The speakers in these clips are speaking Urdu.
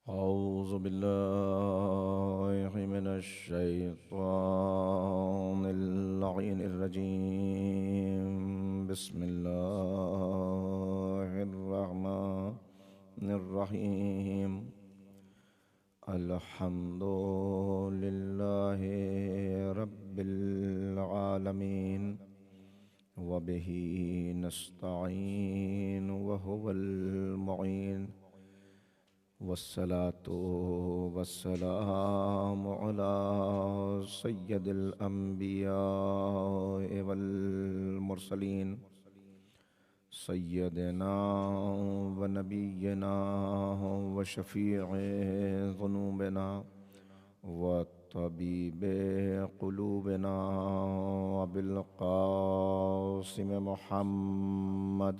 أعوذ بالله من الشيطان اللعين الرجيم. بسم الله الرحمن الرحيم. الحمد لله رب العالمين وبه نستعين وهو المعين والصلاة والسلام على سيد الأنبياء والمرسلين سيدنا ونبينا وشفيع ذنوبنا وطبيب قلوبنا أبي القاسم محمد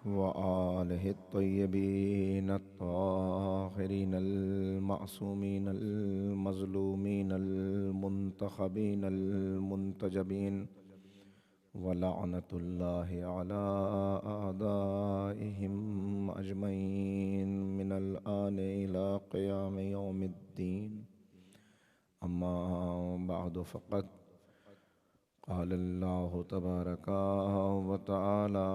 وآله الطيبين الطاهرين المعصومين المظلومين المنتخبين المنتجبين ولعنة الله على أعدائهم أجمعين من الآن إلى قيام يوم الدين. أما بعد فقد قال الله تبارك وتعالى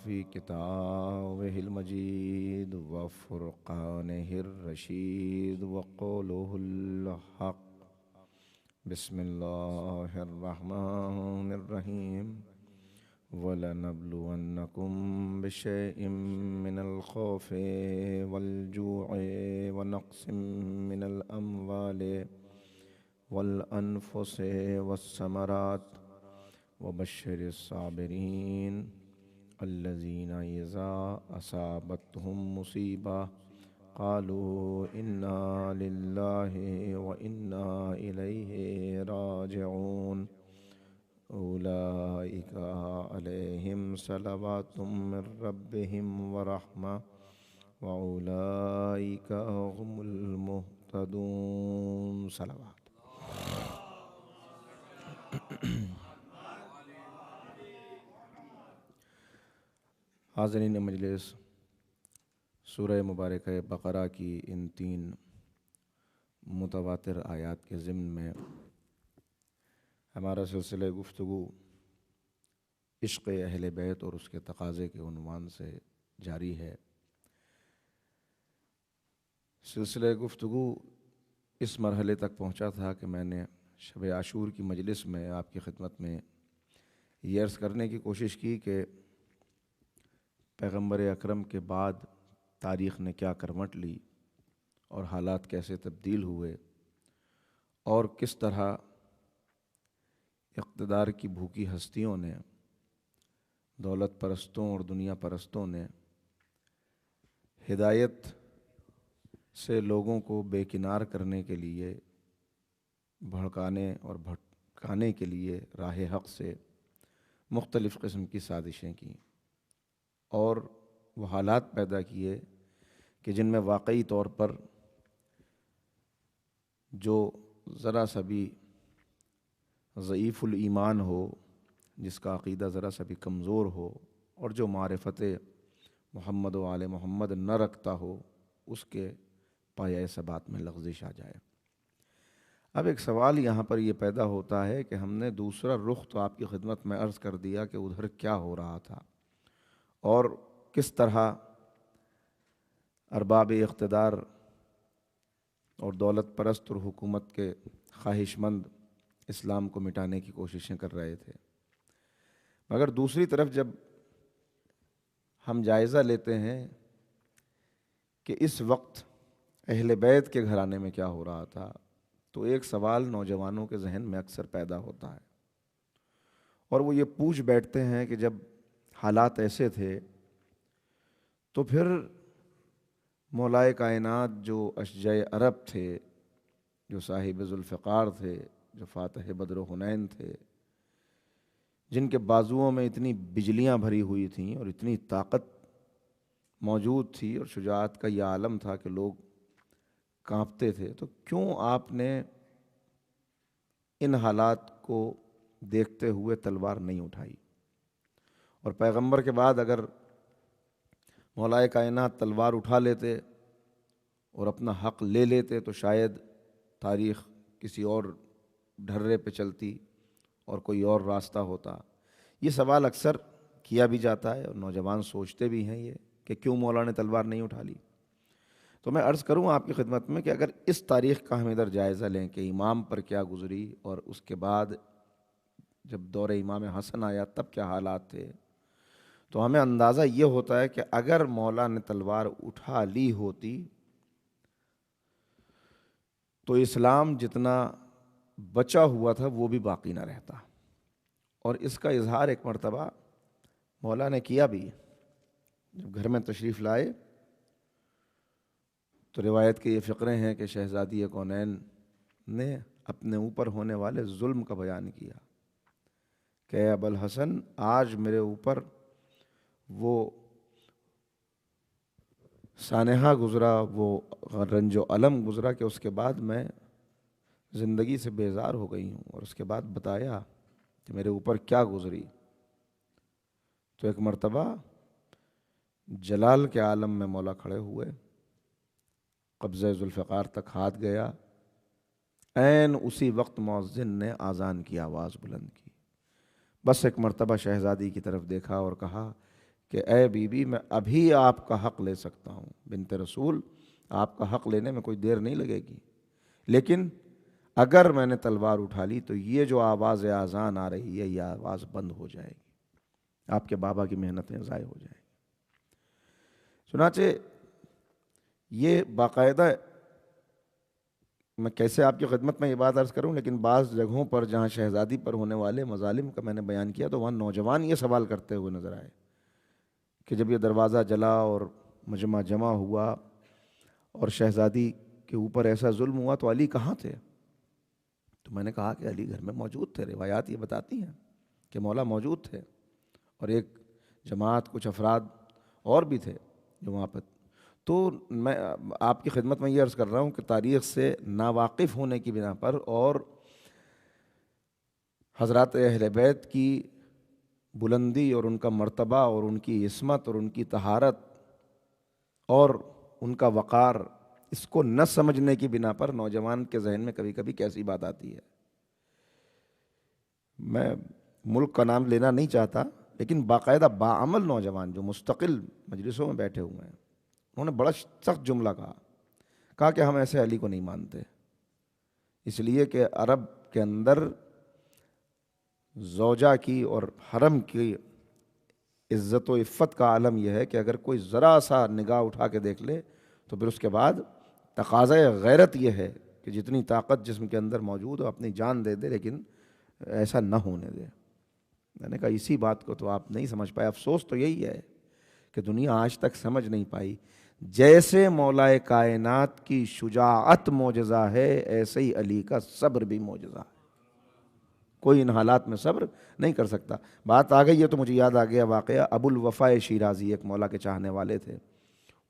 في كتابه المجيد وفرقانه الرشيد وقوله الحق. بسم الله الرحمن الرحيم. وَلَنَبْلُوَنَّكُمْ بِشَيْءٍ مِّنَ الْخَوْفِ وَالْجُوعِ وَنَقْصٍ مِّنَ الْأَمْوَالِ والأنفس والثمرات وبشر الصابرين الذين إذا أصابتهم مصيبة قالوا إنا لله وإنا إليه راجعون أولئك عليهم صلوات من ربهم ورحمة وأولئك هم المهتدون. صلوات. حاضرین مجلس، سورہ مبارکہ بقرہ کی ان 3 متواتر آیات کے ضمن میں ہمارا سلسلہ گفتگو عشق اہل بیت اور اس کے تقاضے کے عنوان سے جاری ہے۔ سلسلہ گفتگو اس مرحلے تک پہنچا تھا کہ میں نے شب عاشور کی مجلس میں آپ کی خدمت میں یہ عرض کرنے کی کوشش کی کہ پیغمبر اکرم کے بعد تاریخ نے کیا کروٹ لی اور حالات کیسے تبدیل ہوئے اور کس طرح اقتدار کی بھوکی ہستیوں نے، دولت پرستوں اور دنیا پرستوں نے ہدایت سے لوگوں کو بے کنار کرنے کے لیے، بھڑکانے اور بھٹکانے کے لیے راہ حق سے مختلف قسم کی سازشیں کیں اور وہ حالات پیدا کیے کہ جن میں واقعی طور پر جو ذرا سا بھی ضعیف الایمان ہو، جس کا عقیدہ ذرا سا بھی کمزور ہو اور جو معرفت محمد و آل محمد نہ رکھتا ہو، اس کے پایۂ ثبات میں لغزش آ جائے۔ اب ایک سوال یہاں پر یہ پیدا ہوتا ہے کہ ہم نے دوسرا رخ تو آپ کی خدمت میں عرض کر دیا کہ ادھر کیا ہو رہا تھا اور کس طرح ارباب اقتدار اور دولت پرست اور حکومت کے خواہش مند اسلام کو مٹانے کی کوششیں کر رہے تھے، مگر دوسری طرف جب ہم جائزہ لیتے ہیں کہ اس وقت اہل بیت کے گھرانے میں کیا ہو رہا تھا، تو ایک سوال نوجوانوں کے ذہن میں اکثر پیدا ہوتا ہے اور وہ یہ پوچھ بیٹھتے ہیں کہ جب حالات ایسے تھے تو پھر مولائے کائنات جو اشجع عرب تھے، جو صاحب ذوالفقار تھے، جو فاتح بدر و حنین تھے، جن کے بازوؤں میں اتنی بجلیاں بھری ہوئی تھیں اور اتنی طاقت موجود تھی اور شجاعت کا یہ عالم تھا کہ لوگ کانپتے تھے، تو کیوں آپ نے ان حالات کو دیکھتے ہوئے تلوار نہیں اٹھائی اور پیغمبر کے بعد اگر مولا کائنات تلوار اٹھا لیتے اور اپنا حق لے لیتے تو شاید تاریخ کسی اور ڈھرے پہ چلتی اور کوئی اور راستہ ہوتا۔ یہ سوال اکثر کیا بھی جاتا ہے اور نوجوان سوچتے بھی ہیں یہ کہ کیوں مولا نے تلوار نہیں اٹھا لی۔ تو میں عرض کروں آپ کی خدمت میں کہ اگر اس تاریخ کا ہم ادھر جائزہ لیں کہ امام پر کیا گزری اور اس کے بعد جب دور امام حسن آیا تب کیا حالات تھے، تو ہمیں اندازہ یہ ہوتا ہے کہ اگر مولا نے تلوار اٹھا لی ہوتی تو اسلام جتنا بچا ہوا تھا وہ بھی باقی نہ رہتا۔ اور اس کا اظہار ایک مرتبہ مولا نے کیا بھی، جب گھر میں تشریف لائے تو روایت کے یہ فقرے ہیں کہ شہزادی کونین نے اپنے اوپر ہونے والے ظلم کا بیان کیا کہ اے ابوالحسن، آج میرے اوپر وہ سانحہ گزرا، وہ رنج و الم گزرا کہ اس کے بعد میں زندگی سے بیزار ہو گئی ہوں۔ اور اس کے بعد بتایا کہ میرے اوپر کیا گزری، تو ایک مرتبہ جلال کے عالم میں مولا کھڑے ہوئے، قبضہ ذوالفقار تک ہاتھ گیا، عین اسی وقت مؤذن نے اذان کی آواز بلند کی۔ بس ایک مرتبہ شہزادی کی طرف دیکھا اور کہا کہ اے بی بی، میں ابھی آپ کا حق لے سکتا ہوں، بنت رسول آپ کا حق لینے میں کوئی دیر نہیں لگے گی، لیکن اگر میں نے تلوار اٹھا لی تو یہ جو آواز اذان آ رہی ہے یہ آواز بند ہو جائے گی، آپ کے بابا کی محنتیں ضائع ہو جائیں گی۔ چنانچہ یہ باقاعدہ، میں کیسے آپ کی خدمت میں یہ بات عرض کروں، لیکن بعض جگہوں پر جہاں شہزادی پر ہونے والے مظالم کا میں نے بیان کیا تو وہاں نوجوان یہ سوال کرتے ہوئے نظر آئے کہ جب یہ دروازہ جلا اور مجمع جمع ہوا اور شہزادی کے اوپر ایسا ظلم ہوا تو علی کہاں تھے؟ تو میں نے کہا کہ علی گھر میں موجود تھے، روایات یہ بتاتی ہیں کہ مولا موجود تھے، اور ایک جماعت کچھ افراد اور بھی تھے جو وہاں پر۔ تو میں آپ کی خدمت میں یہ عرض کر رہا ہوں کہ تاریخ سے ناواقف ہونے کی بنا پر اور حضرات اہل بیت کی بلندی اور ان کا مرتبہ اور ان کی عصمت اور ان کی طہارت اور ان کا وقار، اس کو نہ سمجھنے کی بنا پر نوجوان کے ذہن میں کبھی کبھی کیسی بات آتی ہے۔ میں ملک کا نام لینا نہیں چاہتا، لیکن باقاعدہ باعمل نوجوان جو مستقل مجلسوں میں بیٹھے ہوئے ہیں، انہوں نے بڑا سخت جملہ کہا کہ ہم ایسے علی کو نہیں مانتے، اس لیے کہ عرب کے اندر زوجہ کی اور حرم کی عزت و عفت کا عالم یہ ہے کہ اگر کوئی ذرا سا نگاہ اٹھا کے دیکھ لے تو پھر اس کے بعد تقاضۂ غیرت یہ ہے کہ جتنی طاقت جسم کے اندر موجود ہو اپنی جان دے دے، لیکن ایسا نہ ہونے دے۔ میں نے کہا اسی بات کو تو آپ نہیں سمجھ پائے، افسوس تو یہی ہے کہ دنیا آج تک سمجھ نہیں پائی۔ جیسے مولا کائنات کی شجاعت معجزہ ہے، ایسے ہی علی کا صبر بھی معجزہ ہے۔ کوئی ان حالات میں صبر نہیں کر سکتا۔ بات آ گئی ہے تو مجھے یاد آ گیا واقعہ، ابو الوفا شیرازی ایک مولا کے چاہنے والے تھے،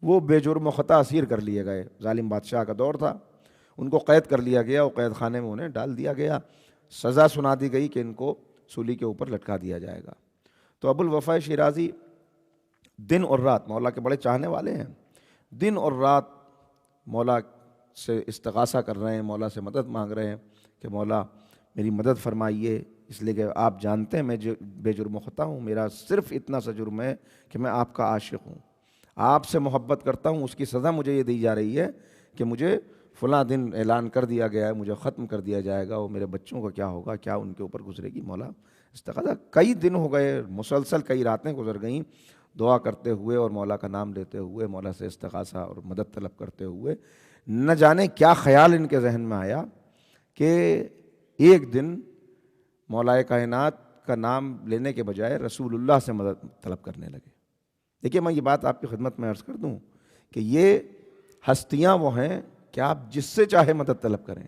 وہ بے جرم و خطا اسیر کر لیے گئے، ظالم بادشاہ کا دور تھا، ان کو قید کر لیا گیا اور قید خانے میں انہیں ڈال دیا گیا، سزا سنا دی گئی کہ ان کو سولی کے اوپر لٹکا دیا جائے گا۔ تو ابو الوفا شیرازی دن اور رات، مولا کے بڑے چاہنے والے ہیں، دن اور رات مولا سے استغاثہ کر رہے ہیں، مولا سے مدد مانگ رہے ہیں کہ مولا میری مدد فرمائیے، اس لیے کہ آپ جانتے ہیں میں بے جرم و خطا ہوں، میرا صرف اتنا سا جرم ہے کہ میں آپ کا عاشق ہوں، آپ سے محبت کرتا ہوں، اس کی سزا مجھے یہ دی جا رہی ہے کہ مجھے فلاں دن اعلان کر دیا گیا ہے، مجھے ختم کر دیا جائے گا، اور میرے بچوں کا کیا ہوگا، کیا ان کے اوپر گزرے گی۔ مولا استغاثہ، کئی دن ہو گئے، مسلسل کئی راتیں گزر گئیں دعا کرتے ہوئے اور مولا کا نام لیتے ہوئے، مولا سے استغاثہ اور مدد طلب کرتے ہوئے۔ نہ جانے کیا خیال ان کے ذہن میں آیا کہ ایک دن مولا کائنات کا نام لینے کے بجائے رسول اللہ سے مدد طلب کرنے لگے۔ دیکھیے میں یہ بات آپ کی خدمت میں عرض کر دوں کہ یہ ہستیاں وہ ہیں کہ آپ جس سے چاہے مدد طلب کریں،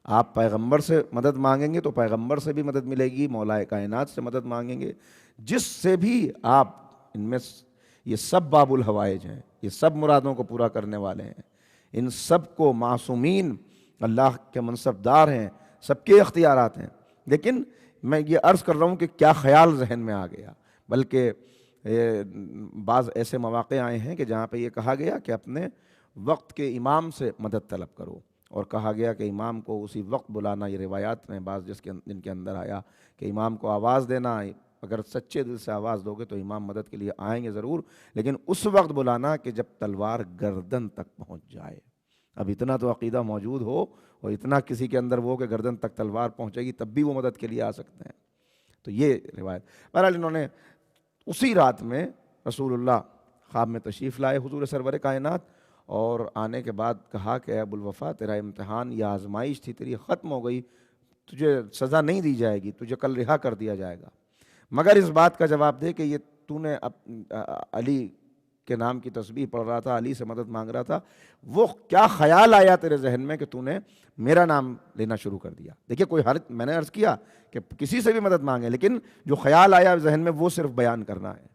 آپ پیغمبر سے مدد مانگیں گے تو پیغمبر سے بھی مدد ملے گی، مولا کائنات سے مدد مانگیں گے جس سے بھی آپ، ان میں یہ سب باب الحوائج ہیں، یہ سب مرادوں کو پورا کرنے والے ہیں، ان سب کو معصومین اللہ کے منصبدار ہیں، سب کے اختیارات ہیں، لیکن میں یہ عرض کر رہا ہوں کہ کیا خیال ذہن میں آ گیا۔ بلکہ بعض ایسے مواقع آئے ہیں کہ جہاں پہ یہ کہا گیا کہ اپنے وقت کے امام سے مدد طلب کرو، اور کہا گیا کہ امام کو اسی وقت بلانا۔ یہ روایات میں بعض جن کے اندر آیا کہ امام کو آواز دینا، اگر سچے دل سے آواز دو گے تو امام مدد کے لیے آئیں گے ضرور، لیکن اس وقت بلانا کہ جب تلوار گردن تک پہنچ جائے۔ اب اتنا تو عقیدہ موجود ہو اور اتنا کسی کے اندر وہ کہ گردن تک تلوار پہنچے گی تب بھی وہ مدد کے لیے آ سکتے ہیں۔ تو یہ روایت، بہرحال انہوں نے اسی رات میں رسول اللہ خواب میں تشریف لائے حضور سرور کائنات، اور آنے کے بعد کہا کہ اے ابو الوفا، تیرا امتحان یا آزمائش تھی، تیری ختم ہو گئی، تجھے سزا نہیں دی جائے گی، تجھے کل رہا کر دیا جائے گا، مگر اس بات کا جواب دے کہ یہ تو نے علی کے نام کی تسبیح پڑھ رہا تھا، علی سے مدد مانگ رہا تھا، وہ کیا خیال آیا تیرے ذہن میں کہ تو نے میرا نام لینا شروع کر دیا؟ دیکھیے کوئی حرج، میں نے عرض کیا کہ کسی سے بھی مدد مانگے، لیکن جو خیال آیا ذہن میں وہ صرف بیان کرنا ہے۔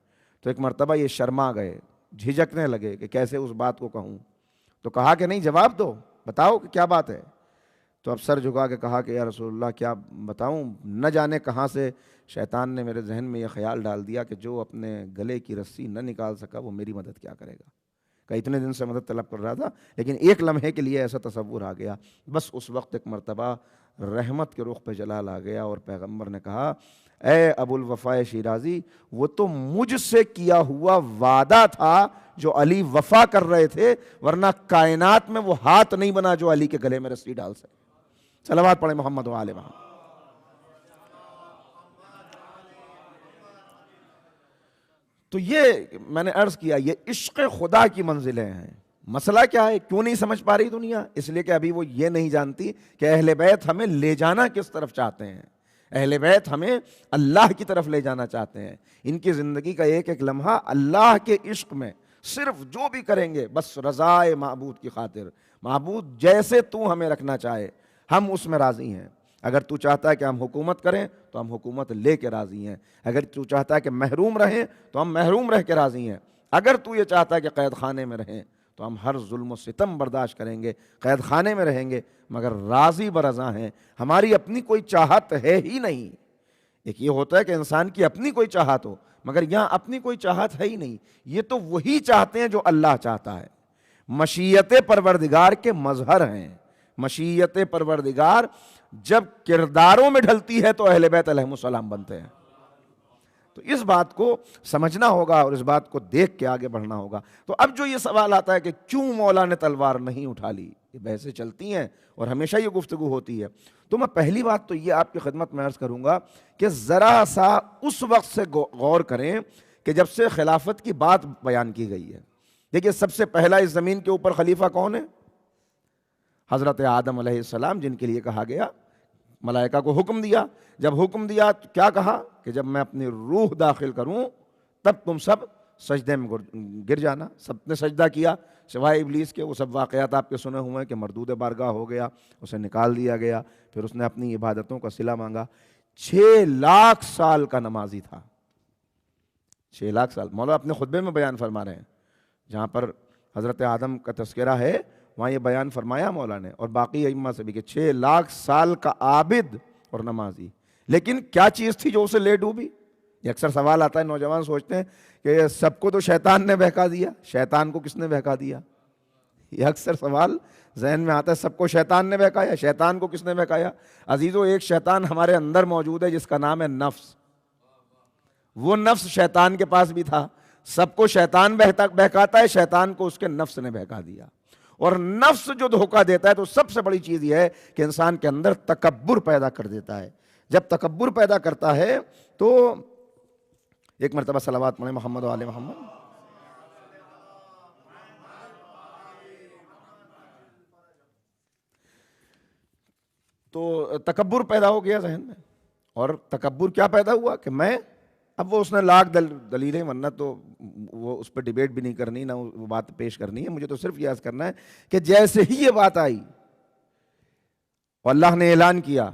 تو ایک مرتبہ یہ شرما گئے، جھجکنے لگے کہ کیسے اس بات کو کہوں، تو کہا کہ نہیں، جواب دو، بتاؤ کہ کیا بات ہے۔ تو اب سر جھکا کے کہا کہ یا رسول اللہ کیا بتاؤں، نہ جانے کہاں سے شیطان نے میرے ذہن میں یہ خیال ڈال دیا کہ جو اپنے گلے کی رسی نہ نکال سکا وہ میری مدد کیا کرے گا۔ کہ اتنے دن سے مدد طلب کر رہا تھا، لیکن ایک لمحے کے لیے ایسا تصور آ گیا۔ بس اس وقت ایک مرتبہ رحمت کے رخ پہ جلال آ گیا اور پیغمبر نے کہا اے ابو الوفا شیرازی، وہ تو مجھ سے کیا ہوا وعدہ تھا جو علی وفا کر رہے تھے، ورنہ کائنات میں وہ ہاتھ نہیں بنا جو علی کے گلے میں رسی ڈال سکے۔ صلوات پڑھیں محمد و آل محمد۔ تو یہ میں نے عرض کیا، یہ عشق خدا کی منزلیں ہیں۔ مسئلہ کیا ہے، کیوں نہیں سمجھ پا رہی دنیا؟ اس لیے کہ ابھی وہ یہ نہیں جانتی کہ اہل بیت ہمیں لے جانا کس طرف چاہتے ہیں۔ اہل بیت ہمیں اللہ کی طرف لے جانا چاہتے ہیں۔ ان کی زندگی کا ایک ایک لمحہ اللہ کے عشق میں، صرف جو بھی کریں گے بس رضائے معبود کی خاطر۔ معبود جیسے تو ہمیں رکھنا چاہے ہم اس میں راضی ہیں۔ اگر تو چاہتا ہے کہ ہم حکومت کریں تو ہم حکومت لے کے راضی ہیں، اگر تو چاہتا ہے کہ محروم رہیں تو ہم محروم رہ کے راضی ہیں، اگر تو یہ چاہتا ہے کہ قید خانے میں رہیں تو ہم ہر ظلم و ستم برداشت کریں گے، قید خانے میں رہیں گے مگر راضی برضا ہیں۔ ہماری اپنی کوئی چاہت ہے ہی نہیں۔ ایک یہ ہوتا ہے کہ انسان کی اپنی کوئی چاہت ہو، مگر یہاں اپنی کوئی چاہت ہے ہی نہیں، یہ تو وہی چاہتے ہیں جو اللہ چاہتا ہے۔ مشیت پروردگار کے مظہر ہیں۔ مشیت پروردگار جب کرداروں میں ڈھلتی ہے تو اہل بیت علیہم السلام بنتے ہیں۔ تو اس بات کو سمجھنا ہوگا اور اس بات کو دیکھ کے آگے بڑھنا ہوگا۔ تو اب جو یہ سوال آتا ہے کہ کیوں مولا نے تلوار نہیں اٹھا لی، یہ بحثیں چلتی ہیں اور ہمیشہ یہ گفتگو ہوتی ہے۔ تو میں پہلی بات تو یہ آپ کی خدمت میں عرض کروں گا کہ ذرا سا اس وقت سے غور کریں کہ جب سے خلافت کی بات بیان کی گئی ہے۔ دیکھیے سب سے پہلا اس زمین کے اوپر خلیفہ کون ہے؟ حضرت آدم علیہ السلام، جن کے لیے کہا گیا، ملائکہ کو حکم دیا، جب حکم دیا تو کیا کہا کہ جب میں اپنی روح داخل کروں تب تم سب سجدے میں گر جانا۔ سب نے سجدہ کیا سوائے ابلیس کے۔ وہ سب واقعات آپ کے سنے ہوئے ہیں کہ مردود بارگاہ ہو گیا، اسے نکال دیا گیا، پھر اس نے اپنی عبادتوں کا صلہ مانگا۔ 6 لاکھ سال کا نمازی تھا، 6 لاکھ سال۔ مولا اپنے خطبے میں بیان فرما رہے ہیں، جہاں پر حضرت آدم کا تذکرہ ہے وہاں یہ بیان فرمایا مولا نے، اور باقی ائمہ سے بھی، کہ 6 لاکھ سال کا عابد اور نمازی۔ لیکن کیا چیز تھی جو اسے لے ڈوبی؟ یہ اکثر سوال آتا ہے، نوجوان سوچتے ہیں کہ سب کو تو شیطان نے بہکا دیا، شیطان کو کس نے بہکا دیا؟ یہ اکثر سوال ذہن میں آتا ہے، سب کو شیطان نے بہکایا، شیطان کو کس نے بہکایا؟ عزیزو، ایک شیطان ہمارے اندر موجود ہے جس کا نام ہے نفس۔ وہ نفس شیطان کے پاس بھی تھا۔ سب کو شیطان بہکاتا ہے، شیطان کو اس کے نفس نے بہکا دیا۔ اور نفس جو دھوکہ دیتا ہے تو سب سے بڑی چیز یہ ہے کہ انسان کے اندر تکبر پیدا کر دیتا ہے۔ جب تکبر پیدا کرتا ہے تو ایک مرتبہ صلوات پڑھیں محمد و آل محمد۔ تو تکبر پیدا ہو گیا ذہن میں، اور تکبر کیا پیدا ہوا کہ میں، اب وہ اس نے لاکھ دلیلیں، ورنہ تو وہ اس پہ ڈیبیٹ بھی نہیں کرنی، نہ وہ بات پیش کرنی ہے، مجھے تو صرف یہ عرض کرنا ہے کہ جیسے ہی یہ بات آئی اور اللہ نے اعلان کیا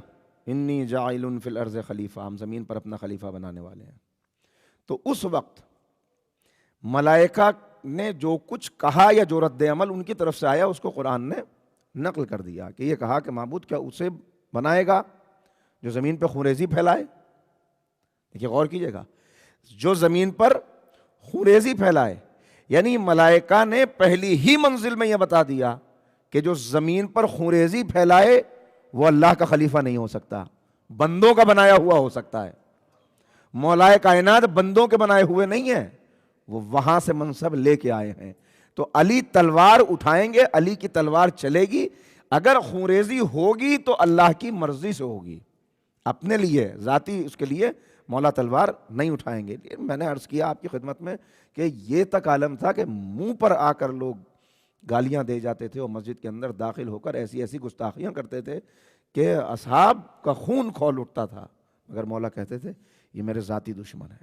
انی جاعل فی الارض خلیفہ، ہم زمین پر اپنا خلیفہ بنانے والے ہیں، تو اس وقت ملائکہ نے جو کچھ کہا یا جو رد عمل ان کی طرف سے آیا اس کو قرآن نے نقل کر دیا، کہ یہ کہا کہ معبود کیا اسے بنائے گا جو زمین پہ خونریزی پھیلائے؟ دیکھیے غور کیجئے گا، جو زمین پر خوریزی پھیلائے، یعنی ملائکہ نے پہلی ہی منزل میں یہ بتا دیا کہ جو زمین پر خوریزی پھیلائے وہ اللہ کا خلیفہ نہیں ہو سکتا، بندوں کا بنایا ہوا ہو سکتا ہے۔ مولائے کائنات بندوں کے بنائے ہوئے نہیں ہیں، وہ وہاں سے منصب لے کے آئے ہیں۔ تو علی تلوار اٹھائیں گے، علی کی تلوار چلے گی، اگر خوریزی ہوگی تو اللہ کی مرضی سے ہوگی، اپنے لیے ذاتی اس کے لیے مولا تلوار نہیں اٹھائیں گے۔ میں نے عرض کیا آپ کی خدمت میں کہ یہ تک عالم تھا کہ منہ پر آ کر لوگ گالیاں دے جاتے تھے اور مسجد کے اندر داخل ہو کر ایسی ایسی گستاخیاں کرتے تھے کہ اصحاب کا خون کھول اٹھتا تھا، مگر مولا کہتے تھے یہ میرے ذاتی دشمن ہے،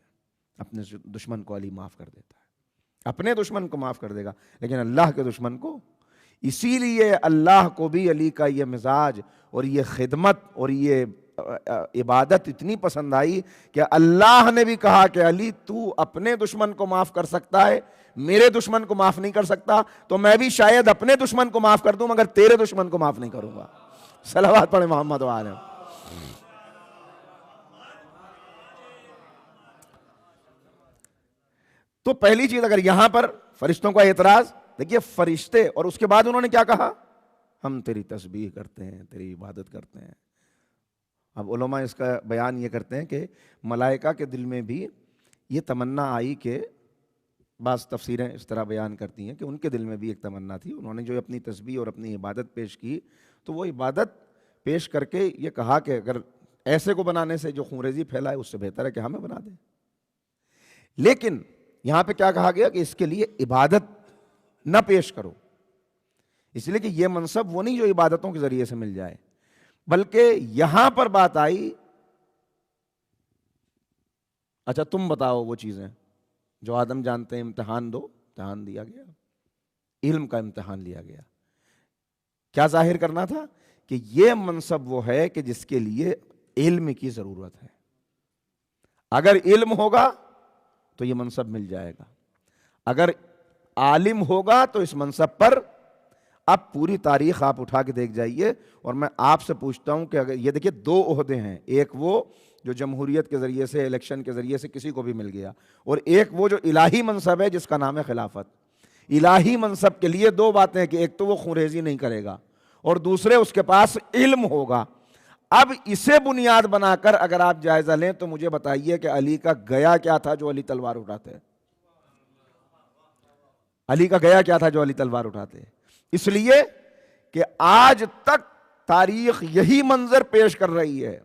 اپنے دشمن کو علی معاف کر دیتا ہے، اپنے دشمن کو معاف کر دے گا لیکن اللہ کے دشمن کو۔ اسی لیے اللہ کو بھی علی کا یہ مزاج اور یہ خدمت اور یہ عبادت اتنی پسند آئی کہ اللہ نے بھی کہا کہ علی تو اپنے دشمن کو معاف کر سکتا ہے، میرے دشمن کو معاف نہیں کر سکتا، تو میں بھی شاید اپنے دشمن کو معاف کر دوں مگر تیرے دشمن کو معاف نہیں کروں گا۔ صلوات پڑھیں محمد وآلہ۔ تو پہلی چیز، اگر یہاں پر فرشتوں کا اعتراض دیکھیے، فرشتے، اور اس کے بعد انہوں نے کیا کہا؟ ہم تیری تسبیح کرتے ہیں، تیری عبادت کرتے ہیں۔ اب علماء اس کا بیان یہ کرتے ہیں کہ ملائکہ کے دل میں بھی یہ تمنا آئی کہ بعض تفسیریں اس طرح بیان کرتی ہیں کہ ان کے دل میں بھی ایک تمنا تھی، انہوں نے جو اپنی تسبیح اور اپنی عبادت پیش کی تو وہ عبادت پیش کر کے یہ کہا کہ اگر ایسے کو بنانے سے جو خوریزی پھیلائے اس سے بہتر ہے کہ ہمیں بنا دیں۔ لیکن یہاں پہ کیا کہا گیا کہ اس کے لیے عبادت نہ پیش کرو، اس لیے کہ یہ منصب وہ نہیں جو عبادتوں کے ذریعے سے مل جائے، بلکہ یہاں پر بات آئی اچھا تم بتاؤ وہ چیزیں جو آدم جانتے ہیں، امتحان دو، امتحان دیا گیا، علم کا امتحان لیا گیا۔ کیا ظاہر کرنا تھا؟ کہ یہ منصب وہ ہے کہ جس کے لیے علم کی ضرورت ہے، اگر علم ہوگا تو یہ منصب مل جائے گا، اگر عالم ہوگا تو اس منصب پر، اب پوری تاریخ آپ اٹھا کے دیکھ جائیے، اور میں آپ سے پوچھتا ہوں کہ اگر یہ دیکھیے دو عہدے ہیں، ایک وہ جو جمہوریت کے ذریعے سے، الیکشن کے ذریعے سے کسی کو بھی مل گیا، اور ایک وہ جو الہی منصب ہے جس کا نام ہے خلافت۔ الہی منصب کے لیے دو باتیں کہ ایک تو وہ خوریزی نہیں کرے گا اور دوسرے اس کے پاس علم ہوگا۔ اب اسے بنیاد بنا کر اگر آپ جائزہ لیں تو مجھے بتائیے کہ علی کا گیا کیا تھا جو علی تلوار اٹھاتے؟ علی کا گیا کیا تھا جو علی تلوار اٹھاتے؟ اس لیے کہ آج تک تاریخ یہی منظر پیش کر رہی ہے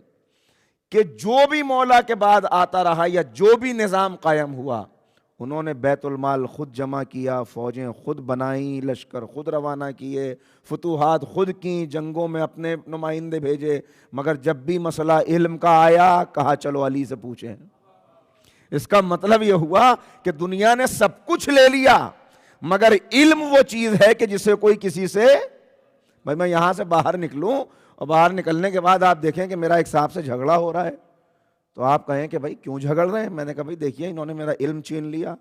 کہ جو بھی مولا کے بعد آتا رہا یا جو بھی نظام قائم ہوا، انہوں نے بیت المال خود جمع کیا، فوجیں خود بنائیں، لشکر خود روانہ کیے، فتوحات خود کیں، جنگوں میں اپنے نمائندے بھیجے، مگر جب بھی مسئلہ علم کا آیا کہا چلو علی سے پوچھیں۔ اس کا مطلب یہ ہوا کہ دنیا نے سب کچھ لے لیا مگر علم وہ چیز ہے کہ جسے کوئی کسی سے، بھائی میں یہاں سے باہر نکلوں اور باہر نکلنے کے بعد آپ دیکھیں کہ میرا ایک صاحب سے جھگڑا ہو رہا ہے تو آپ کہیں کہ بھائی کیوں جھگڑ رہے ہیں؟ میں نے کہا بھائی دیکھیے انہوں نے میرا علم چھین لیا،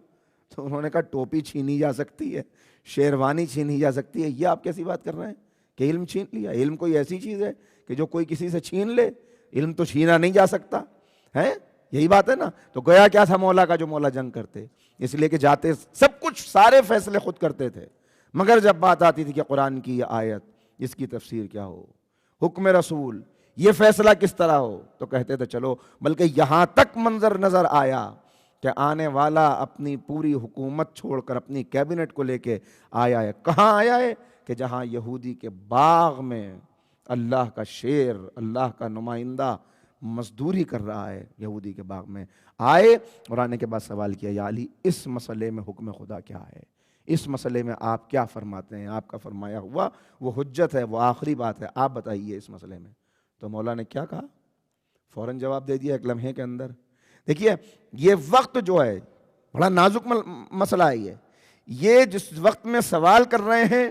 تو انہوں نے کہا ٹوپی چھینی جا سکتی ہے، شیروانی چھینی جا سکتی ہے، یہ آپ کیسی بات کر رہے ہیں کہ علم چھین لیا؟ علم کوئی ایسی چیز ہے کہ جو کوئی کسی سے چھین لے؟ علم تو چھینا نہیں جا سکتا ہے، یہی بات ہے نا۔ تو گیا کیا تھا مولا کا جو مولا جنگ کرتے؟ اس لیے کہ جاتے سب کچھ سارے فیصلے خود کرتے تھے، مگر جب بات آتی تھی کہ قرآن کی یہ آیت، اس کی تفسیر کیا ہو، حکم رسول، یہ فیصلہ کس طرح ہو، تو کہتے تھے چلو، بلکہ یہاں تک منظر نظر آیا کہ آنے والا اپنی پوری حکومت چھوڑ کر اپنی کیبنٹ کو لے کے آیا ہے۔ کہاں آیا ہے؟ کہ جہاں یہودی کے باغ میں اللہ کا شیر، اللہ کا نمائندہ مزدوری کر رہا ہے، یہودی کے باغ میں آئے اور آنے کے بعد سوال کیا، یا علی اس مسئلے میں حکم خدا کیا ہے، اس مسئلے میں آپ کیا فرماتے ہیں؟ آپ کا فرمایا ہوا وہ حجت ہے، وہ آخری بات ہے، آپ بتائیے اس مسئلے میں۔ تو مولا نے کیا کہا؟ فوراً جواب دے دیا ایک لمحے کے اندر۔ دیکھیے یہ وقت جو ہے بڑا نازک مسئلہ ہے، یہ جس وقت میں سوال کر رہے ہیں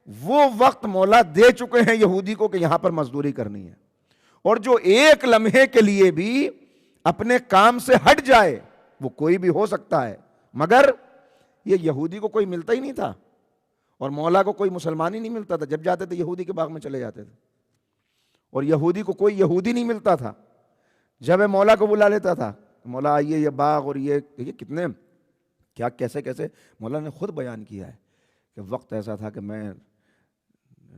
وہ وقت مولا دے چکے ہیں یہودی کو کہ یہاں پر مزدوری کرنی ہے، اور جو ایک لمحے کے لیے بھی اپنے کام سے ہٹ جائے وہ کوئی بھی ہو سکتا ہے، مگر یہ یہودی کو کوئی ملتا ہی نہیں تھا اور مولا کو کوئی مسلمان ہی نہیں ملتا تھا۔ جب جاتے تھے یہودی کے باغ میں چلے جاتے تھے، اور یہودی کو کوئی یہودی نہیں ملتا تھا، جب مولا کو بلا لیتا تھا مولا آئیے یہ باغ اور یہ کتنے کیا کیسے کیسے مولا نے خود بیان کیا ہے کہ وقت ایسا تھا کہ میں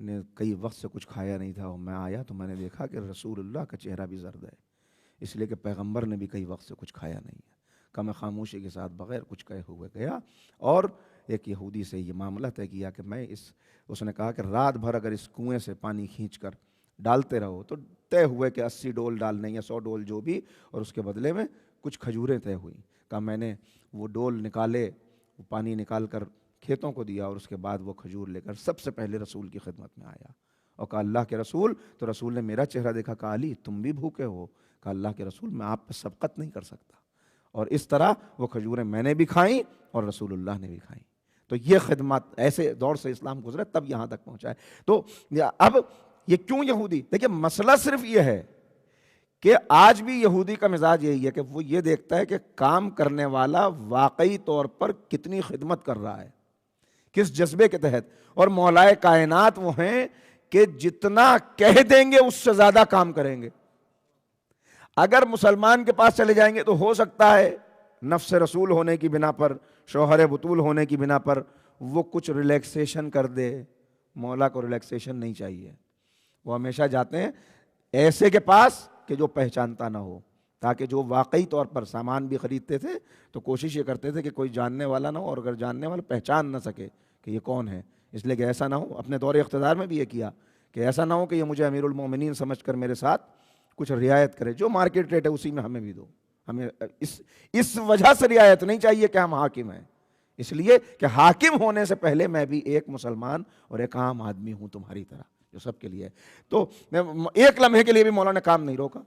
نے کئی وقت سے کچھ کھایا نہیں تھا، اور میں آیا تو میں نے دیکھا کہ رسول اللہ کا چہرہ بھی زرد ہے، اس لیے کہ پیغمبر نے بھی کئی وقت سے کچھ کھایا نہیں ہے۔ کہ میں خاموشی کے ساتھ بغیر کچھ کہے ہوئے گیا، اور ایک یہودی سے یہ معاملہ طے کیا کہ میں اس نے کہا کہ رات بھر اگر اس کنویں سے پانی کھینچ کر ڈالتے رہو تو طے ہوئے کہ 80 ڈول ڈالنے یا 100 ڈول جو بھی، اور اس کے بدلے میں کچھ کھجوریں طے ہوئیں۔ کہ میں نے وہ ڈول نکالے، وہ پانی نکال کر کھیتوں کو دیا، اور اس کے بعد وہ کھجور لے کر سب سے پہلے رسول کی خدمت میں آیا اور کہا اللہ کے رسول، تو رسول نے میرا چہرہ دیکھا، کہا علی تم بھی بھوکے ہو؟ کہا اللہ کے رسول میں آپ پہ سبقت نہیں کر سکتا، اور اس طرح وہ کھجوریں میں نے بھی کھائیں اور رسول اللہ نے بھی کھائیں۔ تو یہ خدمات ایسے دور سے اسلام گزرا، تب یہاں تک پہنچا ہے۔ تو اب یہ کیوں یہودی؟ دیکھیں مسئلہ صرف یہ ہے کہ آج بھی یہودی کا مزاج یہی ہے کہ وہ یہ دیکھتا ہے کہ کام کرنے والا واقعی طور پر کتنی خدمت کر رہا ہے، کس جذبے کے تحت، اور مولائے کائنات وہ ہیں کہ جتنا کہہ دیں گے اس سے زیادہ کام کریں گے۔ اگر مسلمان کے پاس چلے جائیں گے تو ہو سکتا ہے نفس رسول ہونے کی بنا پر، شوہر بطول ہونے کی بنا پر وہ کچھ ریلیکسیشن کر دے۔ مولا کو ریلیکسیشن نہیں چاہیے، وہ ہمیشہ جاتے ہیں ایسے کے پاس کہ جو پہچانتا نہ ہو، تاکہ جو واقعی طور پر سامان بھی خریدتے تھے تو کوشش یہ کرتے تھے کہ کوئی جاننے والا نہ ہو، اور اگر جاننے والا پہچان نہ سکے کہ یہ کون ہے، اس لیے کہ ایسا نہ ہو۔ اپنے دور اقتدار میں بھی یہ کیا کہ ایسا نہ ہو کہ یہ مجھے امیر المومنین سمجھ کر میرے ساتھ کچھ رعایت کرے، جو مارکیٹ ریٹ ہے اسی میں ہمیں بھی دو۔ ہمیں اس وجہ سے رعایت نہیں چاہیے کہ ہم حاکم ہیں، اس لیے کہ حاکم ہونے سے پہلے میں بھی ایک مسلمان اور ایک عام آدمی ہوں تمہاری طرح، جو سب کے لیے ہے۔ تو ایک لمحے کے لیے بھی مولا نے کام نہیں روکا،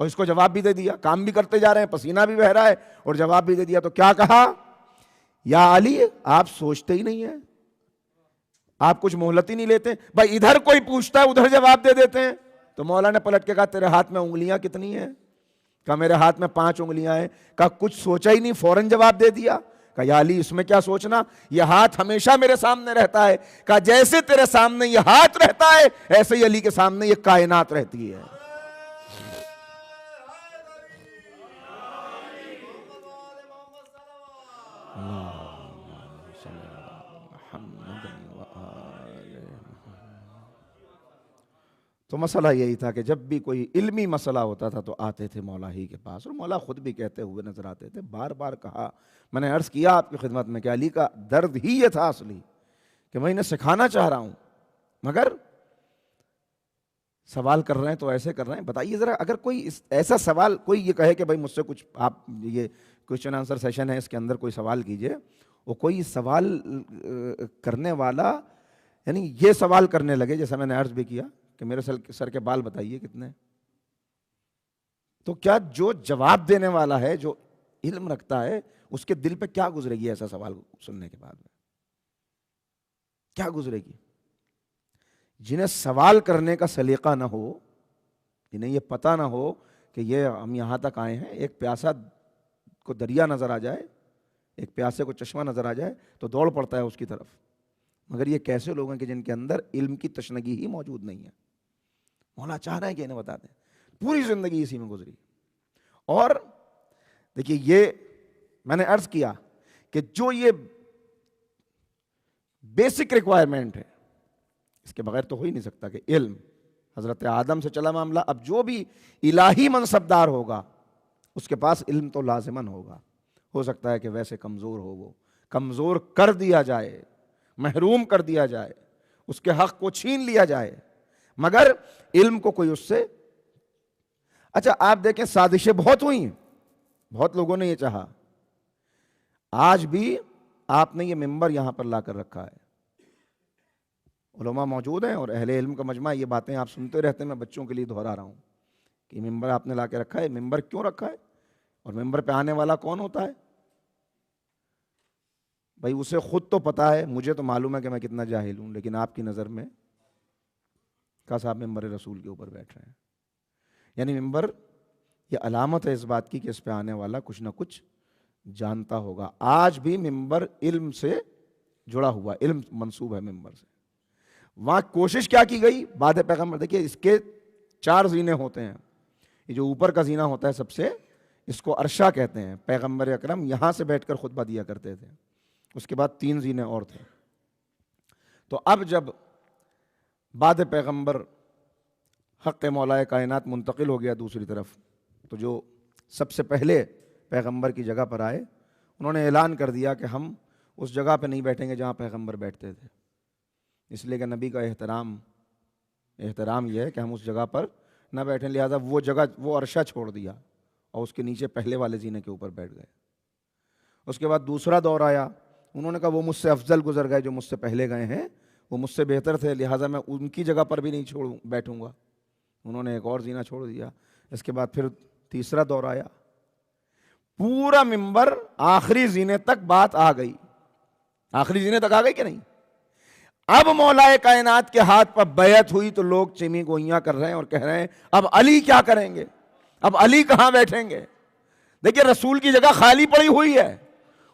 اور اس کو جواب بھی دے دیا، کام بھی کرتے جا رہے ہیں، پسینہ بھی بہہ رہا ہے، اور جواب بھی دے دیا۔ تو کیا کہا؟ یا علی آپ سوچتے ہی نہیں ہیں، آپ کچھ مہلت ہی نہیں لیتے، بھائی ادھر کوئی پوچھتا ہے ادھر جواب دے دیتے ہیں۔ تو مولا نے پلٹ کے کہا تیرے ہاتھ میں انگلیاں کتنی ہیں؟ کہا میرے ہاتھ میں 5 انگلیاں ہیں۔ کہا کچھ سوچا ہی نہیں، فوراً جواب دے دیا۔ کہا یا علی اس میں کیا سوچنا، یہ ہاتھ ہمیشہ میرے سامنے رہتا ہے۔ کہا جیسے تیرے سامنے یہ ہاتھ رہتا ہے ایسے ہی علی کے سامنے یہ کائنات رہتی ہے۔ تو مسئلہ یہی تھا کہ جب بھی کوئی علمی مسئلہ ہوتا تھا تو آتے تھے مولا ہی کے پاس، اور مولا خود بھی کہتے ہوئے نظر آتے تھے۔ بار بار کہا، میں نے عرض کیا آپ کی خدمت میں کہ علی کا درد ہی یہ تھا اصلی، کہ میں انہیں سکھانا چاہ رہا ہوں، مگر سوال کر رہے ہیں تو ایسے کر رہے ہیں۔ بتائیے ذرا، اگر کوئی ایسا سوال کوئی یہ کہے کہ بھائی مجھ سے کچھ، آپ یہ کوشچن آنسر سیشن ہے اس کے اندر کوئی سوال کیجئے، وہ کوئی سوال کرنے والا یعنی یہ سوال کرنے لگے، جیسا میں نے عرض بھی کیا کہ میرے سر کے بال بتائیے کتنے، تو کیا جو جواب دینے والا ہے، جو علم رکھتا ہے، اس کے دل پہ کیا گزرے گی ایسا سوال سننے کے بعد میں؟ کیا گزرے گی؟ جنہیں سوال کرنے کا سلیقہ نہ ہو، جنہیں یہ پتہ نہ ہو کہ یہ ہم یہاں تک آئے ہیں، ایک پیاسا کو دریا نظر آ جائے، ایک پیاسے کو چشمہ نظر آ جائے تو دوڑ پڑتا ہے اس کی طرف، مگر یہ کیسے لوگ ہیں کہ جن کے اندر علم کی تشنگی ہی موجود نہیں ہے؟ مولا چاہ رہے ہیں کہ انہیں بتا دیں، پوری زندگی اسی میں گزری۔ اور دیکھیے یہ میں نے عرض کیا کہ جو یہ بیسک ریکوائرمنٹ ہے اس کے بغیر تو ہو ہی نہیں سکتا کہ علم، حضرت آدم سے چلا معاملہ، اب جو بھی الہی منصبدار ہوگا اس کے پاس علم تو لازماً ہوگا۔ ہو سکتا ہے کہ ویسے کمزور ہو، وہ کمزور کر دیا جائے، محروم کر دیا جائے، اس کے حق کو چھین لیا جائے، مگر علم کو کوئی اس سے۔ اچھا آپ دیکھیں سازشیں بہت ہوئی ہیں، بہت لوگوں نے یہ چاہا، آج بھی آپ نے یہ ممبر یہاں پر لا کر رکھا ہے، علماء موجود ہیں اور اہل علم کا مجمع، یہ باتیں آپ سنتے رہتے ہیں، میں بچوں کے لیے دہرا رہا ہوں کہ ممبر آپ نے لا کے رکھا ہے۔ ممبر کیوں رکھا ہے اور ممبر پہ آنے والا کون ہوتا ہے؟ بھائی اسے خود تو پتا ہے، مجھے تو معلوم ہے کہ میں کتنا جاہل ہوں، لیکن آپ کی نظر میں کا صاحب ممبر رسول کے اوپر بیٹھ رہے ہیں، یعنی ممبر یہ علامت ہے اس بات کی کہ اس پہ آنے والا کچھ نہ کچھ جانتا ہوگا۔ آج بھی ممبر علم سے جڑا ہوا، علم منسوب ہے ممبر سے۔ وہاں کوشش کیا کی گئی بعد پیغمبر، دیکھیے اس کے 4 زینے ہوتے ہیں، یہ جو اوپر کا زینہ ہوتا ہے سب سے، اس کو عرشہ کہتے ہیں. پیغمبر اکرم یہاں سے بیٹھ کر خطبہ دیا کرتے تھے. اس کے بعد 3 زینے اور تھے. تو اب جب بعد پیغمبر حق مولا کائنات منتقل ہو گیا دوسری طرف، تو جو سب سے پہلے پیغمبر کی جگہ پر آئے انہوں نے اعلان کر دیا کہ ہم اس جگہ پہ نہیں بیٹھیں گے جہاں پیغمبر بیٹھتے تھے، اس لیے کہ نبی کا احترام یہ ہے کہ ہم اس جگہ پر نہ بیٹھیں. لہٰذا وہ جگہ، وہ عرشہ چھوڑ دیا اور اس کے نیچے پہلے والے زینے کے اوپر بیٹھ گئے. اس کے بعد دوسرا دور آیا، انہوں نے کہا وہ مجھ سے افضل گزر گئے، جو مجھ سے پہلے گئے ہیں وہ مجھ سے بہتر تھے، لہٰذا میں ان کی جگہ پر بھی نہیں بیٹھوں گا. انہوں نے ایک اور زینہ چھوڑ دیا. اس کے بعد پھر تیسرا دور آیا، پورا منبر آخری زینے تک بات آ گئی. آخری زینے تک آ گئی کہ نہیں؟ اب مولا کائنات کے ہاتھ پر بیعت ہوئی تو لوگ چمی گوئیاں کر رہے ہیں اور کہہ رہے ہیں اب علی کیا کریں گے، اب علی کہاں بیٹھیں گے. دیکھیے رسول کی جگہ خالی پڑی ہوئی ہے،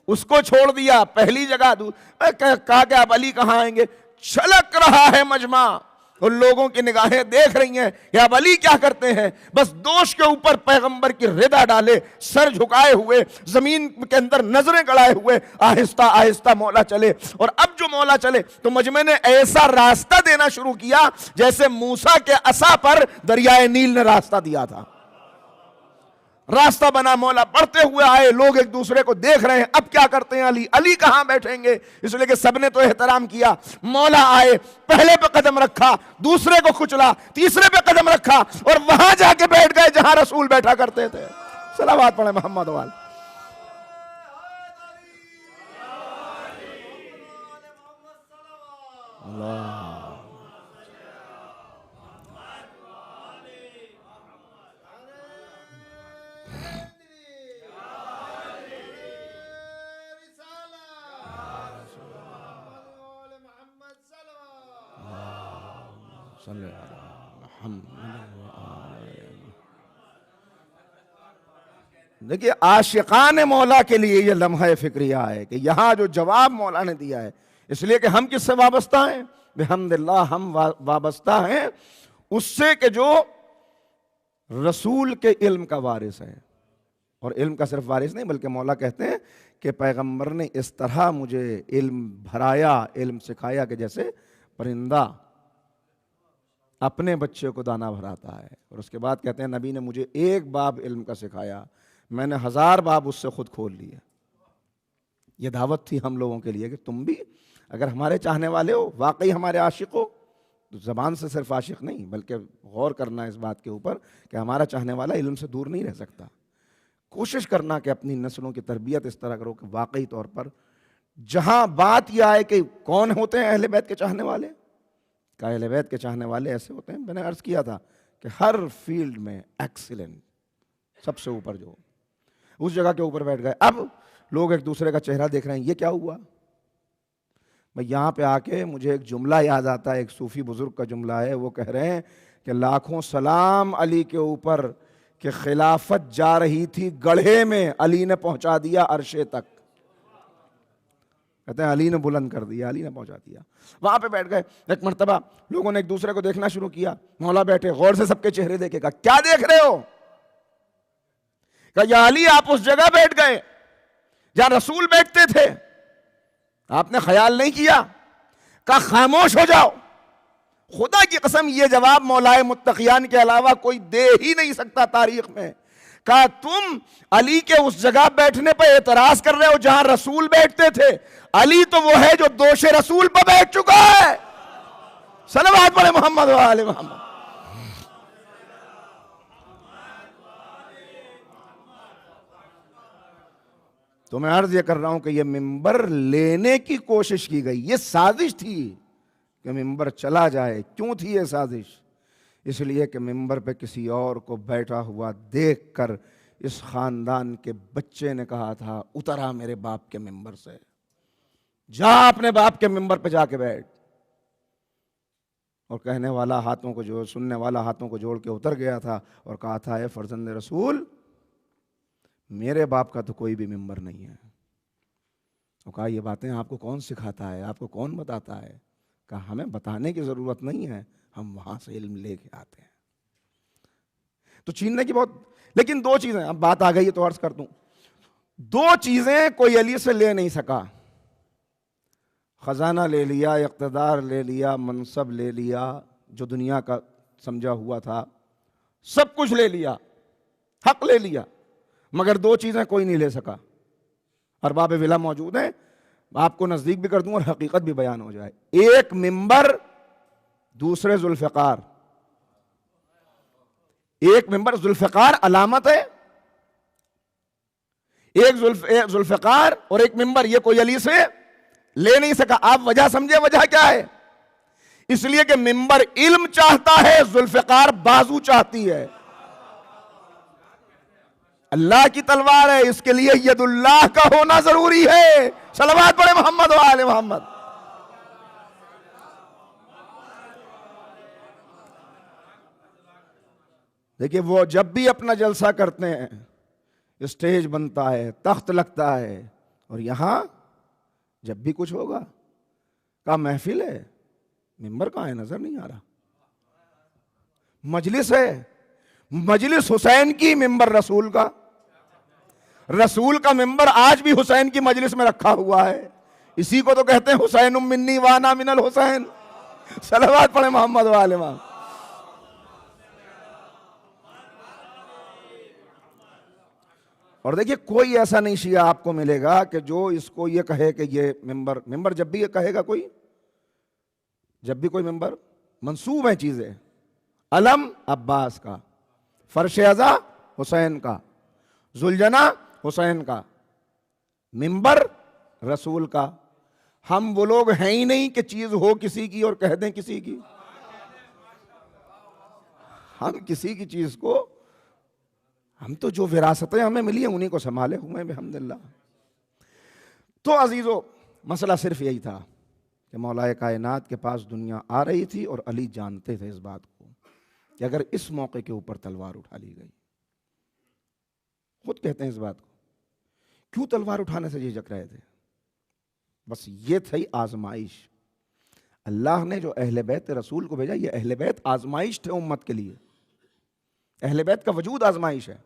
اس کو چھوڑ دیا، پہلی جگہ کہا کہ اب علی کہاں آئیں گے. چھلک رہا ہے مجمع اور لوگوں کی نگاہیں دیکھ رہی ہیں کہ اب علی کیا کرتے ہیں. بس دوش کے اوپر پیغمبر کی ردا ڈالے، سر جھکائے ہوئے، زمین کے اندر نظریں گڑائے ہوئے آہستہ آہستہ مولا چلے. اور اب جو مولا چلے تو مجمع نے ایسا راستہ دینا شروع کیا جیسے موسیٰ کے عصا پر دریائے نیل نے راستہ دیا تھا. راستہ بنا، مولا بڑھتے ہوئے آئے، لوگ ایک دوسرے کو دیکھ رہے ہیں اب کیا کرتے ہیں، علی کہاں بیٹھیں گے. اس لیے کہ سب نے تو احترام کیا. مولا آئے، پہلے پہ قدم رکھا، دوسرے کو کچلا، تیسرے پہ قدم رکھا اور وہاں جا کے بیٹھ گئے جہاں رسول بیٹھا کرتے تھے. صلوات پڑھیں محمد وال. اللہ دیکھیے عاشقان مولا کے لیے یہ لمحہ فکریہ ہے کہ یہاں جو جواب مولا نے دیا ہے، اس لیے کہ ہم کس سے وابستہ ہیں؟ بحمداللہ ہم وابستہ ہیں اس سے کہ جو رسول کے علم کا وارث ہے. اور علم کا صرف وارث نہیں بلکہ مولا کہتے ہیں کہ پیغمبر نے اس طرح مجھے علم بھرایا، علم سکھایا کہ جیسے پرندہ اپنے بچے کو دانہ بھراتا ہے. اور اس کے بعد کہتے ہیں نبی نے مجھے ایک باب علم کا سکھایا، میں نے 1000 باب اس سے خود کھول لیے. یہ دعوت تھی ہم لوگوں کے لیے کہ تم بھی اگر ہمارے چاہنے والے ہو، واقعی ہمارے عاشق ہو، تو زبان سے صرف عاشق نہیں بلکہ غور کرنا اس بات کے اوپر کہ ہمارا چاہنے والا علم سے دور نہیں رہ سکتا. کوشش کرنا کہ اپنی نسلوں کی تربیت اس طرح کرو کہ واقعی طور پر جہاں بات یہ آئے کہ کون ہوتے ہیں اہل بیت کے چاہنے والے، کہ اہل بیت کے چاہنے والے ایسے ہوتے ہیں، میں نے عرض کیا تھا کہ ہر فیلڈ میں ایکسیلنٹ، سب سے اوپر جو اس جگہ کے اوپر بیٹھ گئے. اب لوگ ایک دوسرے کا چہرہ دیکھ رہے ہیں، یہ کیا ہوا. میں یہاں پہ آ کے مجھے ایک جملہ یاد آتا ہے، ایک صوفی بزرگ کا جملہ ہے. وہ کہہ رہے ہیں کہ لاکھوں سلام علی کے اوپر کہ خلافت جا رہی تھی گڑھے میں، علی نے پہنچا دیا عرشے تک. کہتے ہیں علی نے بلند کر دیا، علی نے پہنچا دیا. وہاں پہ بیٹھ گئے. ایک مرتبہ لوگوں نے ایک دوسرے کو دیکھنا شروع کیا. مولا بیٹھے، غور سے سب کے چہرے دیکھے، کہا کیا دیکھ رہے ہو؟ کہا یا علی آپ اس جگہ بیٹھ گئے جہاں رسول بیٹھتے تھے، آپ نے خیال نہیں کیا. کہا خاموش ہو جاؤ. خدا کی قسم یہ جواب مولائے متقیان کے علاوہ کوئی دے ہی نہیں سکتا تاریخ میں. کہا تم علی کے اس جگہ بیٹھنے پہ اعتراض کر رہے ہو جہاں رسول بیٹھتے تھے. علی تو وہ ہے جو دوش رسول پہ بیٹھ چکا ہے. صلوات پڑھے محمد و آل محمد. تو میں عرض یہ کر رہا ہوں کہ یہ منبر لینے کی کوشش کی گئی، یہ سازش تھی کہ منبر چلا جائے. کیوں تھی یہ سازش؟ اس لیے کہ منبر پہ کسی اور کو بیٹھا ہوا دیکھ کر اس خاندان کے بچے نے کہا تھا اترا میرے باپ کے منبر سے، جا اپنے باپ کے منبر پہ جا کے بیٹھ. اور کہنے والا ہاتھوں کو جوڑ، سننے والا ہاتھوں کو جوڑ کے اتر گیا تھا اور کہا تھا اے فرزند رسول، میرے باپ کا تو کوئی بھی منبر نہیں ہے. اور کہا یہ باتیں آپ کو کون سکھاتا ہے، آپ کو کون بتاتا ہے؟ کہا ہمیں بتانے کی ضرورت نہیں ہے، ہم وہاں سے علم لے کے آتے ہیں. تو چھیننے کی بہت، لیکن دو چیزیں، اب بات آ گئی ہے تو عرض کر دوں، دو چیزیں کوئی علی سے لے نہیں سکا، خزانہ لے لیا، اقتدار لے لیا، منصب لے لیا، جو دنیا کا سمجھا ہوا تھا سب کچھ لے لیا، حق لے لیا، مگر دو چیزیں کوئی نہیں لے سکا۔ ارباب ولا موجود ہیں، آپ کو نزدیک بھی کر دوں اور حقیقت بھی بیان ہو جائے۔ ایک منبر، دوسرے ذوالفقار۔ ایک منبر، ذوالفقار علامت ہے، ایک ذوالفقار اور ایک منبر، یہ کوئی علی سے لے نہیں سکا۔ آپ وجہ سمجھے وجہ کیا ہے؟ اس لیے کہ منبر علم چاہتا ہے، ذوالفقار بازو چاہتی ہے۔ اللہ کی تلوار ہے، اس کے لیے ید اللہ کا ہونا ضروری ہے۔ صلوات پڑھے محمد و آل محمد۔ دیکھیے وہ جب بھی اپنا جلسہ کرتے ہیں، اسٹیج بنتا ہے، تخت لگتا ہے، اور یہاں جب بھی کچھ ہوگا کہا محفل ہے، منبر کہاں ہے؟ نظر نہیں آ رہا۔ مجلس ہے، مجلس حسین کی، منبر رسول کا۔ رسول کا منبر آج بھی حسین کی مجلس میں رکھا ہوا ہے، اسی کو تو کہتے ہیں حسین منی وانا من الحسین۔ صلوات پڑھے محمد و آل محمد۔ اور دیکھیے کوئی ایسا نہیں شیعہ آپ کو ملے گا کہ جو اس کو یہ کہے کہ یہ منبر جب بھی یہ کہے گا کوئی، جب بھی کوئی منبر، منسوب ہیں چیزیں، علم عباس کا، فرش ازا حسین کا، ذوالجناح حسین کا، منبر رسول کا۔ ہم وہ لوگ ہیں ہی نہیں کہ چیز ہو کسی کی اور کہہ دیں کسی کی۔ ہم کسی کی چیز کو، ہم تو جو وراثتیں ہمیں ملی ہیں انہی کو سنبھالے ہوئے ہیں بحمداللہ۔ تو عزیزو، مسئلہ صرف یہی تھا کہ مولا کائنات کے پاس دنیا آ رہی تھی، اور علی جانتے تھے اس بات کو کہ اگر اس موقع کے اوپر تلوار اٹھا لی گئی، خود کہتے ہیں اس بات کو، کیوں تلوار اٹھانے سے جھجک رہے تھے؟ بس یہ تھی آزمائش۔ اللہ نے جو اہل بیت رسول کو بھیجا، یہ اہل بیت آزمائش تھے امت کے لیے۔ اہل بیت کا وجود آزمائش ہے،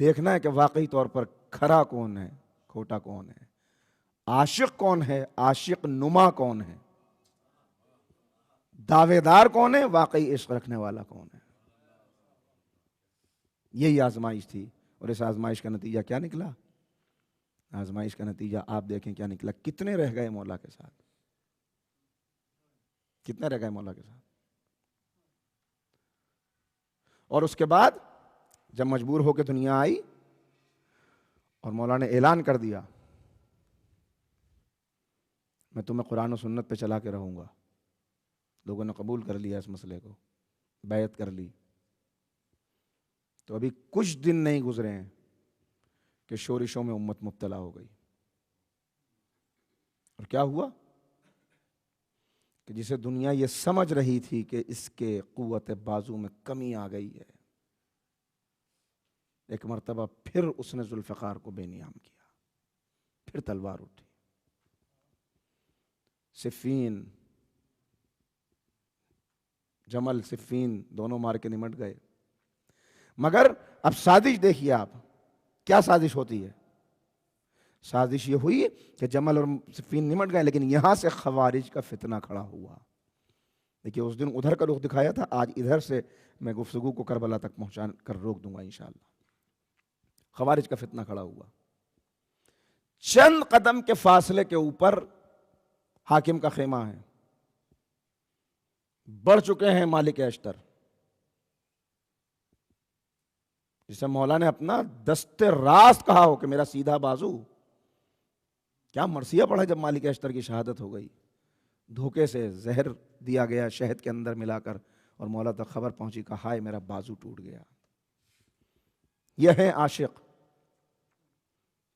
دیکھنا ہے کہ واقعی طور پر کھرا کون ہے، کھوٹا کون ہے، عاشق کون ہے، عاشق نما کون ہے، دعوے دار کون ہے، واقعی عشق رکھنے والا کون ہے۔ یہی آزمائش تھی، اور اس آزمائش کا نتیجہ کیا نکلا؟ آزمائش کا نتیجہ آپ دیکھیں کیا نکلا۔ کتنے رہ گئے مولا کے ساتھ؟ کتنے رہ گئے مولا کے ساتھ؟ اور اس کے بعد جب مجبور ہو کے دنیا آئی اور مولا نے اعلان کر دیا میں تمہیں قرآن و سنت پہ چلا کے رہوں گا، لوگوں نے قبول کر لیا اس مسئلے کو، بیعت کر لی، تو ابھی کچھ دن نہیں گزرے ہیں کہ شورشوں میں امت مبتلا ہو گئی۔ اور کیا ہوا کہ جسے دنیا یہ سمجھ رہی تھی کہ اس کے قوت بازو میں کمی آ گئی ہے، ایک مرتبہ پھر اس نے ذوالفقار کو بے نیام کیا، پھر تلوار اٹھی۔ صفین، جمل صفین دونوں مار کے نمٹ گئے، مگر اب سازش دیکھیے آپ، کیا سازش ہوتی ہے؟ سازش یہ ہوئی کہ جمل اور صفین نمٹ گئے، لیکن یہاں سے خوارج کا فتنہ کھڑا ہوا۔ دیکھیے اس دن ادھر کا رخ دکھایا تھا، آج ادھر سے میں گفتگو کو کربلا تک پہنچا کر روک دوں گا انشاءاللہ۔ خوارج کا فتنہ کھڑا ہوا، چند قدم کے فاصلے کے اوپر حاکم کا خیمہ ہے، بڑھ چکے ہیں مالک اشتر، جسے مولا نے اپنا دست راست کہا ہو کہ میرا سیدھا بازو۔ کیا مرثیہ پڑھا جب مالک اشتر کی شہادت ہو گئی، دھوکے سے زہر دیا گیا شہد کے اندر ملا کر، اور مولا تک خبر پہنچی، کہا ہائے میرا بازو ٹوٹ گیا۔ یہ ہے عاشق۔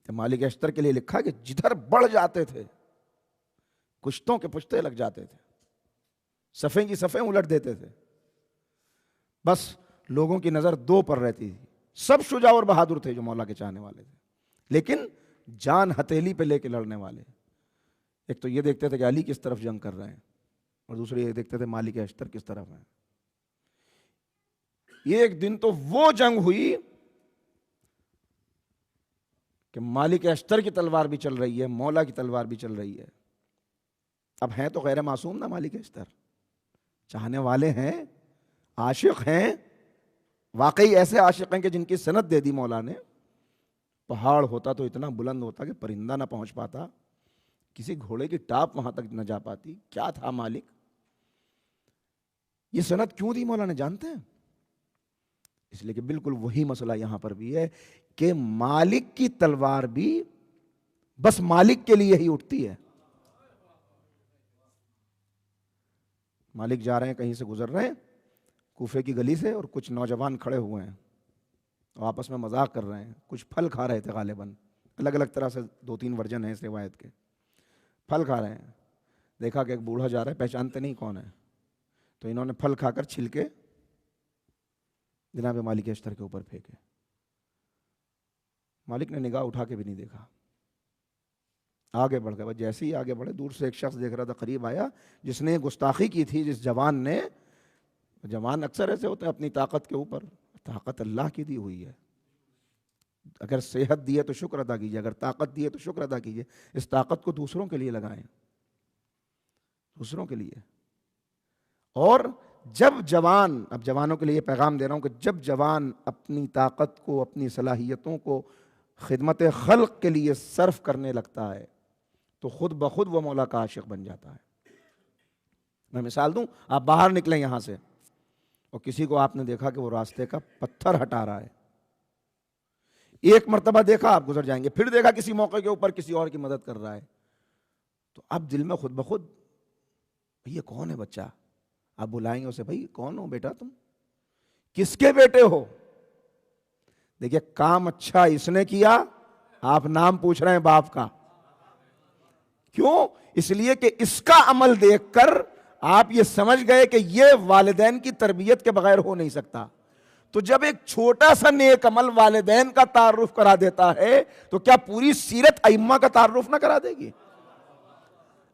کہ مالک اشتر کے لیے لکھا کہ جدھر بڑھ جاتے تھے کشتوں کے پشتے لگ جاتے تھے، صفیں کی صفیں الٹ دیتے تھے، بس لوگوں کی نظر دو پر رہتی تھی۔ سب شجاع اور بہادر تھے جو مولا کے چاہنے والے تھے، لیکن جان ہتھیلی پہ لے کے لڑنے والے۔ ایک تو یہ دیکھتے تھے کہ علی کس طرف جنگ کر رہے ہیں، اور دوسرے یہ دیکھتے تھے مالک اشتر کس طرف ہیں۔ ایک دن تو وہ جنگ ہوئی کہ مالک اشتر کی تلوار بھی چل رہی ہے، مولا کی تلوار بھی چل رہی ہے. اب ہیں تو غیر معصوم نا مالک اشتر، چاہنے والے ہیں، عاشق ہیں، واقعی ایسے عاشق ہیں کہ جن کی سند دے دی مولا نے. پہاڑ ہوتا تو اتنا بلند ہوتا کہ پرندہ نہ پہنچ پاتا، کسی گھوڑے کی ٹاپ وہاں تک نہ جا پاتی. کیا تھا مالک؟ یہ سند کیوں دی مولا نے جانتے ہیں؟ اس لیے کہ بالکل وہی مسئلہ یہاں پر بھی ہے کہ مالک کی تلوار بھی بس مالک کے لیے ہی اٹھتی ہے. مالک جا رہے ہیں، کہیں سے گزر رہے ہیں کوفے کی گلی سے، اور کچھ نوجوان کھڑے ہوئے ہیں اور آپس میں مذاق کر رہے ہیں. کچھ پھل کھا رہے تھے غالباً، الگ الگ طرح سے 2-3 ورژن ہیں اس روایت کے. پھل کھا رہے ہیں، دیکھا کہ ایک بوڑھا جا رہا ہے، پہچانتے نہیں کون ہے، تو انہوں نے پھل کھا کر چھلکے جناب مالک اشتر کے اوپر پھینکے. مالک نے نگاہ اٹھا کے بھی نہیں دیکھا، آگے بڑھ گئے. جیسے ہی آگے بڑھے، دور سے ایک شخص دیکھ رہا تھا، قریب آیا، جس نے گستاخی کی تھی جس جوان نے. جوان اکثر ایسے ہوتے ہیں اپنی طاقت کے اوپر. طاقت اللہ کی دی ہوئی ہے، اگر صحت دی ہے تو شکر ادا کیجیے، اگر طاقت دی ہے تو شکر ادا کیجیے. اس طاقت کو دوسروں کے لیے لگائیں، دوسروں کے لیے. اور جب جوان، اب جوانوں کے لیے پیغام دے رہا ہوں کہ جب جوان اپنی طاقت کو، اپنی صلاحیتوں کو خدمت خلق کے لیے صرف کرنے لگتا ہے تو خود بخود وہ مولا کا عاشق بن جاتا ہے. میں مثال دوں، آپ باہر نکلیں یہاں سے اور کسی کو آپ نے دیکھا کہ وہ راستے کا پتھر ہٹا رہا ہے. ایک مرتبہ دیکھا، آپ گزر جائیں گے. پھر دیکھا کسی موقع کے اوپر کسی اور کی مدد کر رہا ہے، تو اب دل میں خود بخود یہ کون ہے بچہ؟ آپ بلائیں گے اسے، بھائی کون ہو بیٹا تم؟ کس کے بیٹے ہو؟ دیکھیے کام اچھا اس نے کیا، آپ نام پوچھ رہے ہیں باپ کا. کیوں؟ اس لیے کہ اس کا عمل دیکھ کر آپ یہ سمجھ گئے کہ یہ والدین کی تربیت کے بغیر ہو نہیں سکتا. تو جب ایک چھوٹا سا نیک عمل والدین کا تعارف کرا دیتا ہے تو کیا پوری سیرت ائمہ کا تعارف نہ کرا دے گی؟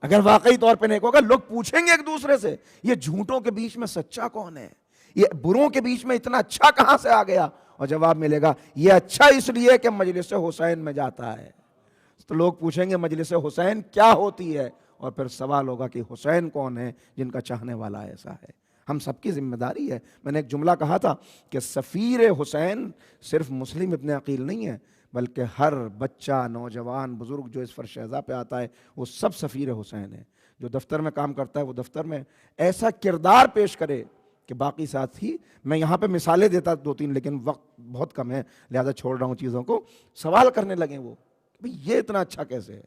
اگر واقعی طور پہ نیک ہوگا، لوگ پوچھیں گے ایک دوسرے سے یہ جھوٹوں کے بیچ میں سچا کون ہے، یہ بروں کے بیچ میں اتنا اچھا کہاں سے آ گیا؟ اور جواب ملے گا یہ اچھا اس لیے کہ مجلس حسین میں جاتا ہے. تو لوگ پوچھیں گے مجلس حسین کیا ہوتی ہے، اور پھر سوال ہوگا کہ حسین کون ہے جن کا چاہنے والا ایسا ہے. ہم سب کی ذمہ داری ہے. میں نے ایک جملہ کہا تھا کہ سفیر حسین صرف مسلم ابن عقیل نہیں ہے، بلکہ ہر بچہ، نوجوان، بزرگ جو اس فرش اعضاء پہ آتا ہے وہ سب سفیر حسین ہے. جو دفتر میں کام کرتا ہے وہ دفتر میں ایسا کردار پیش کرے کہ باقی ساتھی. میں یہاں پہ مثالیں دیتا 2-3، لیکن وقت بہت کم ہے لہذا چھوڑ رہا ہوں چیزوں کو. سوال کرنے لگے وہ، بھئی یہ اتنا اچھا کیسے ہے،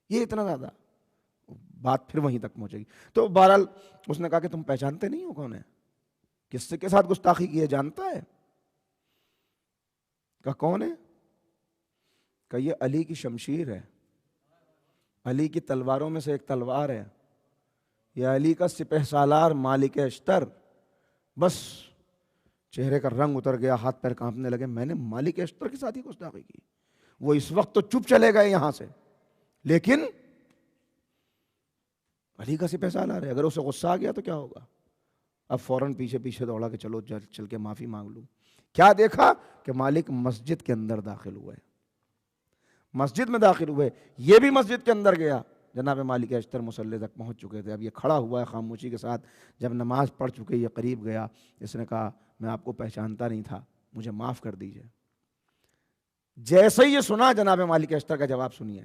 یہ اتنا زیادہ. بات پھر وہیں تک پہنچے گی. تو بہرحال اس نے کہا کہ تم پہچانتے نہیں ہو کون ہے، کس سے کے ساتھ گستاخی کی ہے جانتا ہے؟ کہا کون ہے؟ کہ یہ علی کی شمشیر ہے، علی کی تلواروں میں سے ایک تلوار ہے، یہ علی کا سپہ سالار مالک اشتر. بس چہرے کا رنگ اتر گیا، ہاتھ پیر کانپنے لگے. میں نے مالک اشتر کے ساتھ ہی گستاخی کی؟ وہ اس وقت تو چپ چلے گئے یہاں سے، لیکن علی کا سپہ سالار ہے، اگر اسے غصہ آ گیا تو کیا ہوگا؟ اب فوراً پیچھے دوڑا کہ چلو چل کے معافی مانگ لوں. کیا دیکھا کہ مالک مسجد کے اندر داخل ہوئے، مسجد میں داخل ہوئے. یہ بھی مسجد کے اندر گیا. جناب مالک اشتر مصلی تک پہنچ چکے تھے. اب یہ کھڑا ہوا ہے خاموشی کے ساتھ. جب نماز پڑھ چکے یہ قریب گیا، اس نے کہا میں آپ کو پہچانتا نہیں تھا، مجھے معاف کر دیجئے. جیسے ہی یہ سنا جناب مالک اشتر کا جواب سنیے.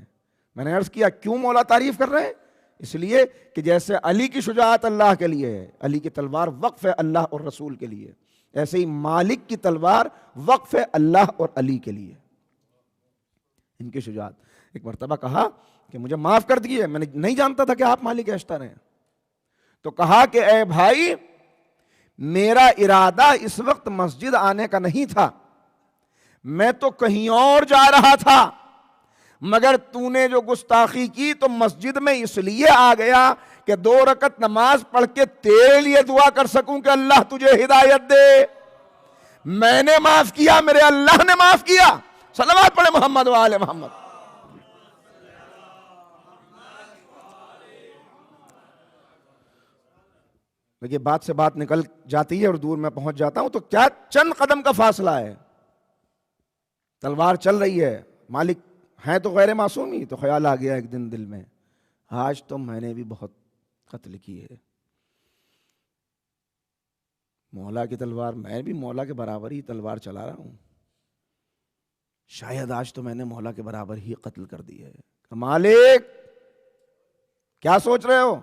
میں نے عرض کیا کیوں مولا تعریف کر رہے ہیں؟ اس لیے کہ جیسے علی کی شجاعت اللہ کے لیے ہے، علی کی تلوار وقف ہے اللہ اور رسول کے لیے، ایسے ہی مالک کی تلوار وقف ہے اللہ اور علی کے لیے، ان کی شجاعت. ایک مرتبہ کہا کہ مجھے معاف کر دیجئے، میں نہیں جانتا تھا کہ آپ مالک اشتر ہیں. تو کہا کہ اے بھائی، میرا ارادہ اس وقت مسجد آنے کا نہیں تھا، میں تو کہیں اور جا رہا تھا، مگر تو نے جو گستاخی کی تو مسجد میں اس لیے آ گیا کہ 2 رکعت نماز پڑھ کے تیرے لیے دعا کر سکوں کہ اللہ تجھے ہدایت دے. میں نے معاف کیا، میرے اللہ نے معاف کیا. صلوات پڑھے محمد و آل محمد. دیکھیے بات سے بات نکل جاتی ہے اور دور میں پہنچ جاتا ہوں، تو کیا چند قدم کا فاصلہ ہے، تلوار چل رہی ہے، مالک ہیں تو غیر معصومی، تو خیال آ گیا ایک دن دل میں، آج تو میں نے بھی بہت قتل کیے، مولا کی تلوار، میں بھی مولا کے برابر ہی تلوار چلا رہا ہوں، شاید آج تو میں نے مولا کے برابر ہی قتل کر دی ہے۔ مالک کیا سوچ رہے ہو؟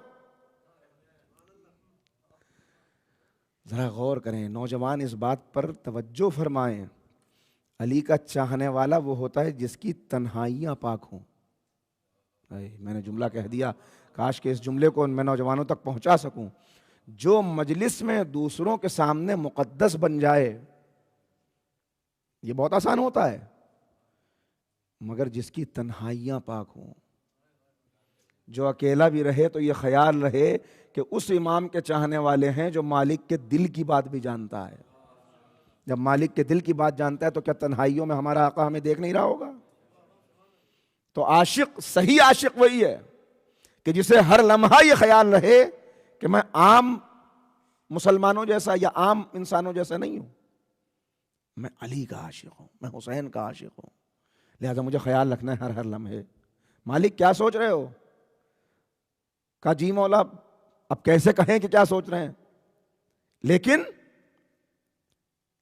ذرا غور کریں، نوجوان اس بات پر توجہ فرمائیں، علی کا چاہنے والا وہ ہوتا ہے جس کی تنہائیاں پاک ہوں۔ میں نے جملہ کہہ دیا، کاش کہ اس جملے کو میں نوجوانوں تک پہنچا سکوں۔ جو مجلس میں دوسروں کے سامنے مقدس بن جائے یہ بہت آسان ہوتا ہے، مگر جس کی تنہائیاں پاک ہوں، جو اکیلا بھی رہے تو یہ خیال رہے کہ اس امام کے چاہنے والے ہیں جو مالک کے دل کی بات بھی جانتا ہے۔ جب مالک کے دل کی بات جانتا ہے تو کیا تنہائیوں میں ہمارا آقا ہمیں دیکھ نہیں رہا ہوگا؟ تو عاشق، صحیح عاشق وہی ہے کہ جسے ہر لمحہ یہ خیال رہے کہ میں عام مسلمانوں جیسا یا عام انسانوں جیسا نہیں ہوں، میں علی کا عاشق ہوں، میں حسین کا عاشق ہوں، لہذا مجھے خیال رکھنا ہے ہر لمحے مالک کیا سوچ رہے ہو؟ کہا جی مولا، اب کیسے کہیں کہ کیا سوچ رہے ہیں، لیکن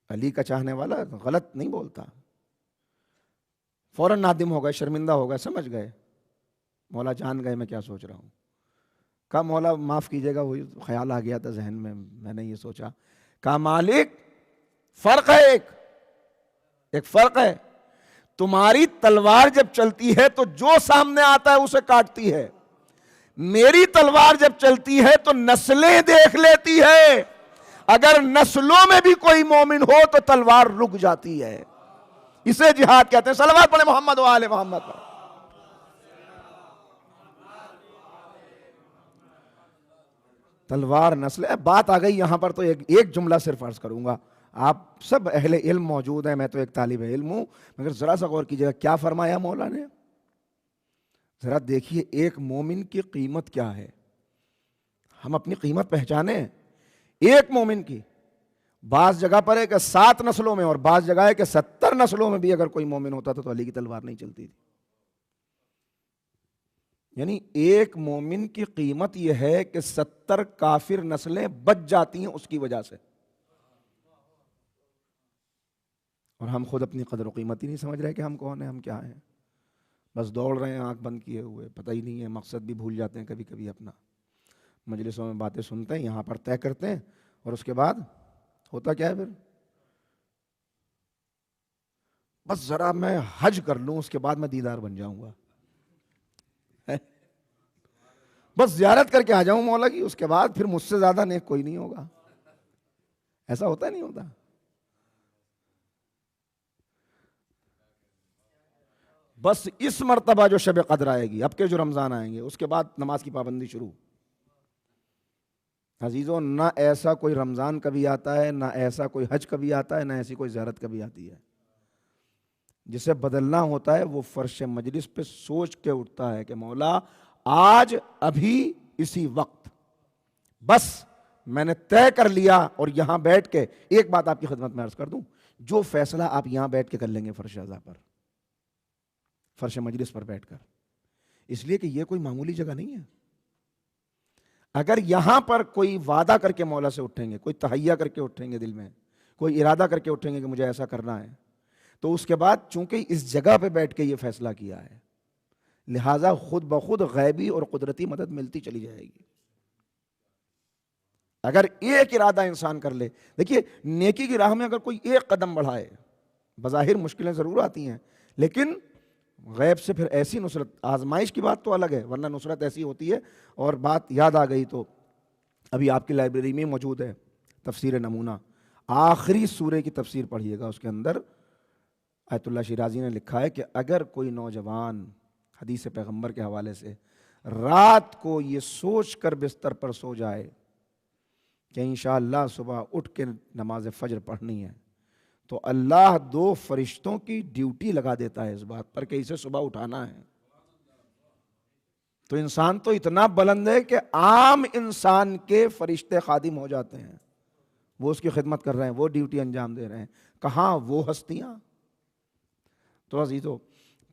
علی کا چاہنے والا غلط نہیں بولتا، فوراً نادم ہو گئے، شرمندہ ہو گئے، سمجھ گئے، مولا جان گئے میں کیا سوچ رہا ہوں۔ کہا مولا معاف کیجئے گا، وہی خیال آ گیا تھا ذہن میں نے یہ سوچا۔ کہا مالک فرق ہے، ایک فرق ہے، تمہاری تلوار جب چلتی ہے تو جو سامنے آتا ہے اسے کاٹتی ہے، میری تلوار جب چلتی ہے تو نسلیں دیکھ لیتی ہے، اگر نسلوں میں بھی کوئی مومن ہو تو تلوار رک جاتی ہے، اسے جہاد کہتے ہیں۔ صلوات پڑھیں محمد و آل محمد پر۔ تلوار نسل، بات آ گئی یہاں پر تو ایک جملہ صرف عرض کروں گا، آپ سب اہل علم موجود ہیں، میں تو ایک طالب علم ہوں، مگر ذرا سا غور کیجئے گا کیا فرمایا مولا نے، ذرا دیکھیے ایک مومن کی قیمت کیا ہے، ہم اپنی قیمت پہچانیں ایک مومن کی۔ بعض جگہ پر ہے کہ 7 نسلوں میں اور بعض جگہ ہے کہ 70 نسلوں میں بھی اگر کوئی مومن ہوتا تو علی کی تلوار نہیں چلتی تھی۔ یعنی ایک مومن کی قیمت یہ ہے کہ 70 کافر نسلیں بچ جاتی ہیں اس کی وجہ سے، اور ہم خود اپنی قدر و قیمت ہی نہیں سمجھ رہے کہ ہم کون ہیں، ہم کیا ہیں، بس دوڑ رہے ہیں آنکھ بند کیے ہوئے، پتہ ہی نہیں ہے، مقصد بھی بھول جاتے ہیں کبھی کبھی اپنا، مجلسوں میں باتیں سنتے ہیں، یہاں پر طے کرتے ہیں، اور اس کے بعد ہوتا کیا ہے پھر، بس ذرا میں حج کر لوں اس کے بعد میں دیدار بن جاؤں گا، بس زیارت کر کے آ جاؤں مولا کی، اس کے بعد پھر مجھ سے زیادہ نیک کوئی نہیں ہوگا۔ ایسا ہوتا نہیں ہوتا؟ بس اس مرتبہ جو شب قدر آئے گی، اب کے جو رمضان آئیں گے، اس کے بعد نماز کی پابندی شروع۔ عزیزوں، نہ ایسا کوئی رمضان کبھی آتا ہے، نہ ایسا کوئی حج کبھی آتا ہے، نہ ایسی کوئی زیارت کبھی آتی ہے، جسے بدلنا ہوتا ہے وہ فرش مجلس پہ سوچ کے اٹھتا ہے کہ مولا آج ابھی اسی وقت بس میں نے طے کر لیا، اور یہاں بیٹھ کے ایک بات آپ کی خدمت میں عرض کر دوں، جو فیصلہ آپ یہاں بیٹھ کے کر لیں گے فرش اعضاء پر، فرش مجلس پر بیٹھ کر، اس لیے کہ یہ کوئی معمولی جگہ نہیں ہے، اگر یہاں پر کوئی وعدہ کر کے مولا سے اٹھیں گے، کوئی تہیہ کر کے اٹھیں گے دل میں، کوئی ارادہ کر کے اٹھیں گے کہ مجھے ایسا کرنا ہے، تو اس کے بعد چونکہ اس جگہ پہ بیٹھ کے یہ فیصلہ کیا ہے، لہٰذا خود بخود غیبی اور قدرتی مدد ملتی چلی جائے گی۔ اگر ایک ارادہ انسان کر لے، دیکھیے نیکی کی راہ میں اگر کوئی ایک قدم بڑھائے، بظاہر مشکلیں ضرور آتی ہیں، لیکن غیب سے پھر ایسی نصرت، آزمائش کی بات تو الگ ہے، ورنہ نصرت ایسی ہوتی ہے۔ اور بات یاد آ گئی تو ابھی آپ کی لائبریری میں موجود ہے تفسیر نمونہ، آخری سورے کی تفسیر پڑھیے گا، اس کے اندر آیت اللہ شیرازی نے لکھا ہے کہ اگر کوئی نوجوان حدیث پیغمبر کے حوالے سے رات کو یہ سوچ کر بستر پر سو جائے کہ انشاءاللہ صبح اٹھ کے نماز فجر پڑھنی ہے، تو اللہ 2 فرشتوں کی ڈیوٹی لگا دیتا ہے اس بات پر کہ اسے صبح اٹھانا ہے۔ تو انسان تو اتنا بلند ہے کہ عام انسان کے فرشتے خادم ہو جاتے ہیں، وہ اس کی خدمت کر رہے ہیں، وہ ڈیوٹی انجام دے رہے ہیں، کہاں وہ ہستیاں؟ تو عزیزو،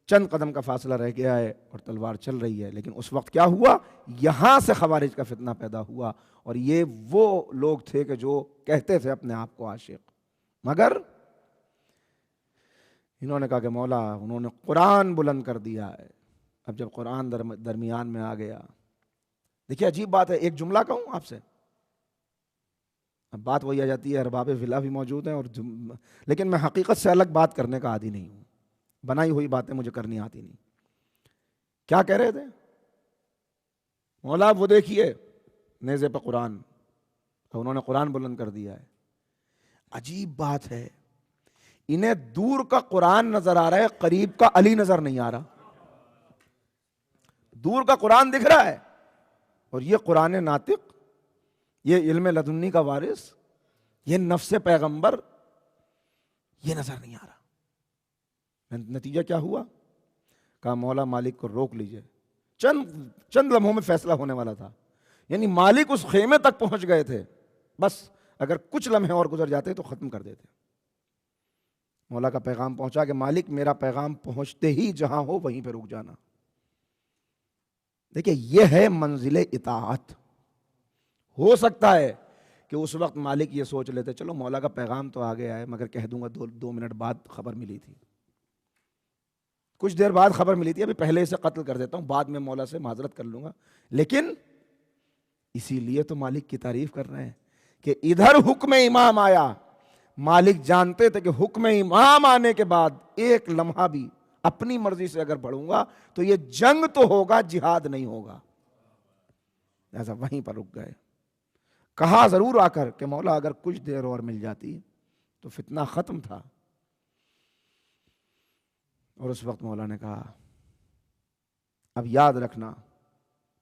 چند قدم کا فاصلہ رہ گیا ہے اور تلوار چل رہی ہے، لیکن اس وقت کیا ہوا؟ یہاں سے خوارج کا فتنہ پیدا ہوا، اور یہ وہ لوگ تھے کہ جو کہتے تھے اپنے آپ کو عاشق، مگر انہوں نے کہا کہ مولا، انہوں نے قرآن بلند کر دیا ہے۔ اب جب قرآن درمیان میں آ گیا، دیکھیے عجیب بات ہے، ایک جملہ کہوں آپ سے، اب بات وہی آ جاتی ہے، ارباب ولا بھی موجود ہیں اور لیکن میں حقیقت سے الگ بات کرنے کا عادی نہیں ہوں، بنائی ہوئی باتیں مجھے کرنی آتی نہیں۔ کیا کہہ رہے تھے؟ مولا وہ دیکھیے نیزے پہ قرآن، تو انہوں نے قرآن بلند کر دیا ہے۔ عجیب بات ہے، انہیں دور کا قرآن نظر آ رہا ہے، قریب کا علی نظر نہیں آ رہا۔ دور کا قرآن دکھ رہا ہے اور یہ قرآن ناطق، یہ علم لدنی کا وارث، یہ نفس پیغمبر، یہ نظر نہیں آ رہا۔ نتیجہ کیا ہوا؟ کہا مولا مالک کو روک لیجئے، چند لمحوں میں فیصلہ ہونے والا تھا، یعنی مالک اس خیمے تک پہنچ گئے تھے، بس اگر کچھ لمحے اور گزر جاتے تو ختم کر دیتے۔ مولا کا پیغام پہنچا کہ مالک میرا پیغام پہنچتے ہی جہاں ہو وہیں پہ رک جانا۔ دیکھیں یہ ہے منزل اطاعت۔ ہو سکتا ہے کہ اس وقت مالک یہ سوچ لیتے چلو مولا کا پیغام تو آ گیا ہے، مگر کہہ دوں گا 2 منٹ بعد خبر ملی تھی، کچھ دیر بعد خبر ملی تھی، ابھی پہلے اسے قتل کر دیتا ہوں، بعد میں مولا سے معذرت کر لوں گا۔ لیکن اسی لیے تو مالک کی تعریف کر رہے ہیں کہ ادھر حکم امام آیا، مالک جانتے تھے کہ حکم امام آنے کے بعد ایک لمحہ بھی اپنی مرضی سے اگر بڑھوں گا تو یہ جنگ تو ہوگا، جہاد نہیں ہوگا، ایسا وہیں پر رک گئے۔ کہا ضرور آ کر کہ مولا اگر کچھ دیر اور مل جاتی تو فتنہ ختم تھا، اور اس وقت مولا نے کہا اب یاد رکھنا،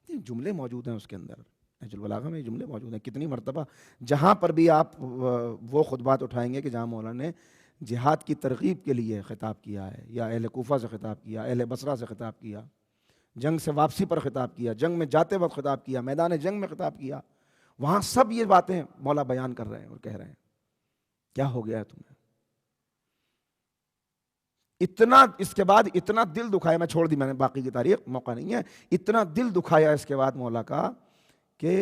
یہ جملے موجود ہیں اس کے اندر، نہج البلاغہ میں یہ جملے موجود ہیں، کتنی مرتبہ جہاں پر بھی آپ وہ خطبات اٹھائیں گے کہ جہاں مولا نے جہاد کی ترغیب کے لیے خطاب کیا ہے، یا اہل کوفہ سے خطاب کیا، اہل بصرہ سے خطاب کیا، جنگ سے واپسی پر خطاب کیا، جنگ میں جاتے وقت خطاب کیا، میدان جنگ میں خطاب کیا، وہاں سب یہ باتیں مولا بیان کر رہے ہیں اور کہہ رہے ہیں کیا ہو گیا ہے تمہیں؟ اتنا اس کے بعد اتنا دل دکھایا، میں چھوڑ دی میں نے باقی کی تاریخ، موقع نہیں ہے، اتنا دل دکھایا اس کے بعد مولا کا کہ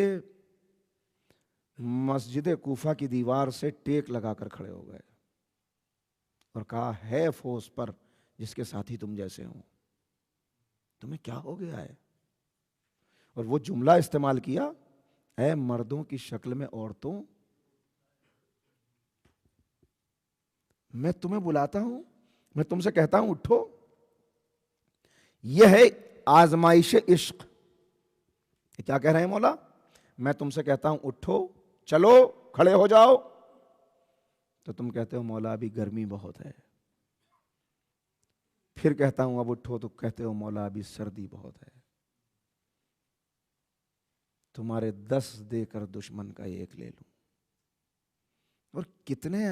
مسجد کوفہ کی دیوار سے ٹیک لگا کر کھڑے ہو گئے اور کہا ہے فوز پر جس کے ساتھی تم جیسے ہوں، تمہیں کیا ہو گیا ہے؟ اور وہ جملہ استعمال کیا، اے مردوں کی شکل میں عورتوں، میں تمہیں بلاتا ہوں، میں تم سے کہتا ہوں اٹھو، یہ ہے آزمائش عشق۔ کیا کہہ رہے ہیں مولا؟ میں تم سے کہتا ہوں اٹھو، چلو کھڑے ہو جاؤ، تو تم کہتے ہو مولا ابھی گرمی بہت ہے، پھر کہتا ہوں اب اٹھو تو کہتے ہو مولا ابھی سردی بہت ہے، تمہارے 10 دے کر دشمن کا 1 لے لوں۔ اور کتنے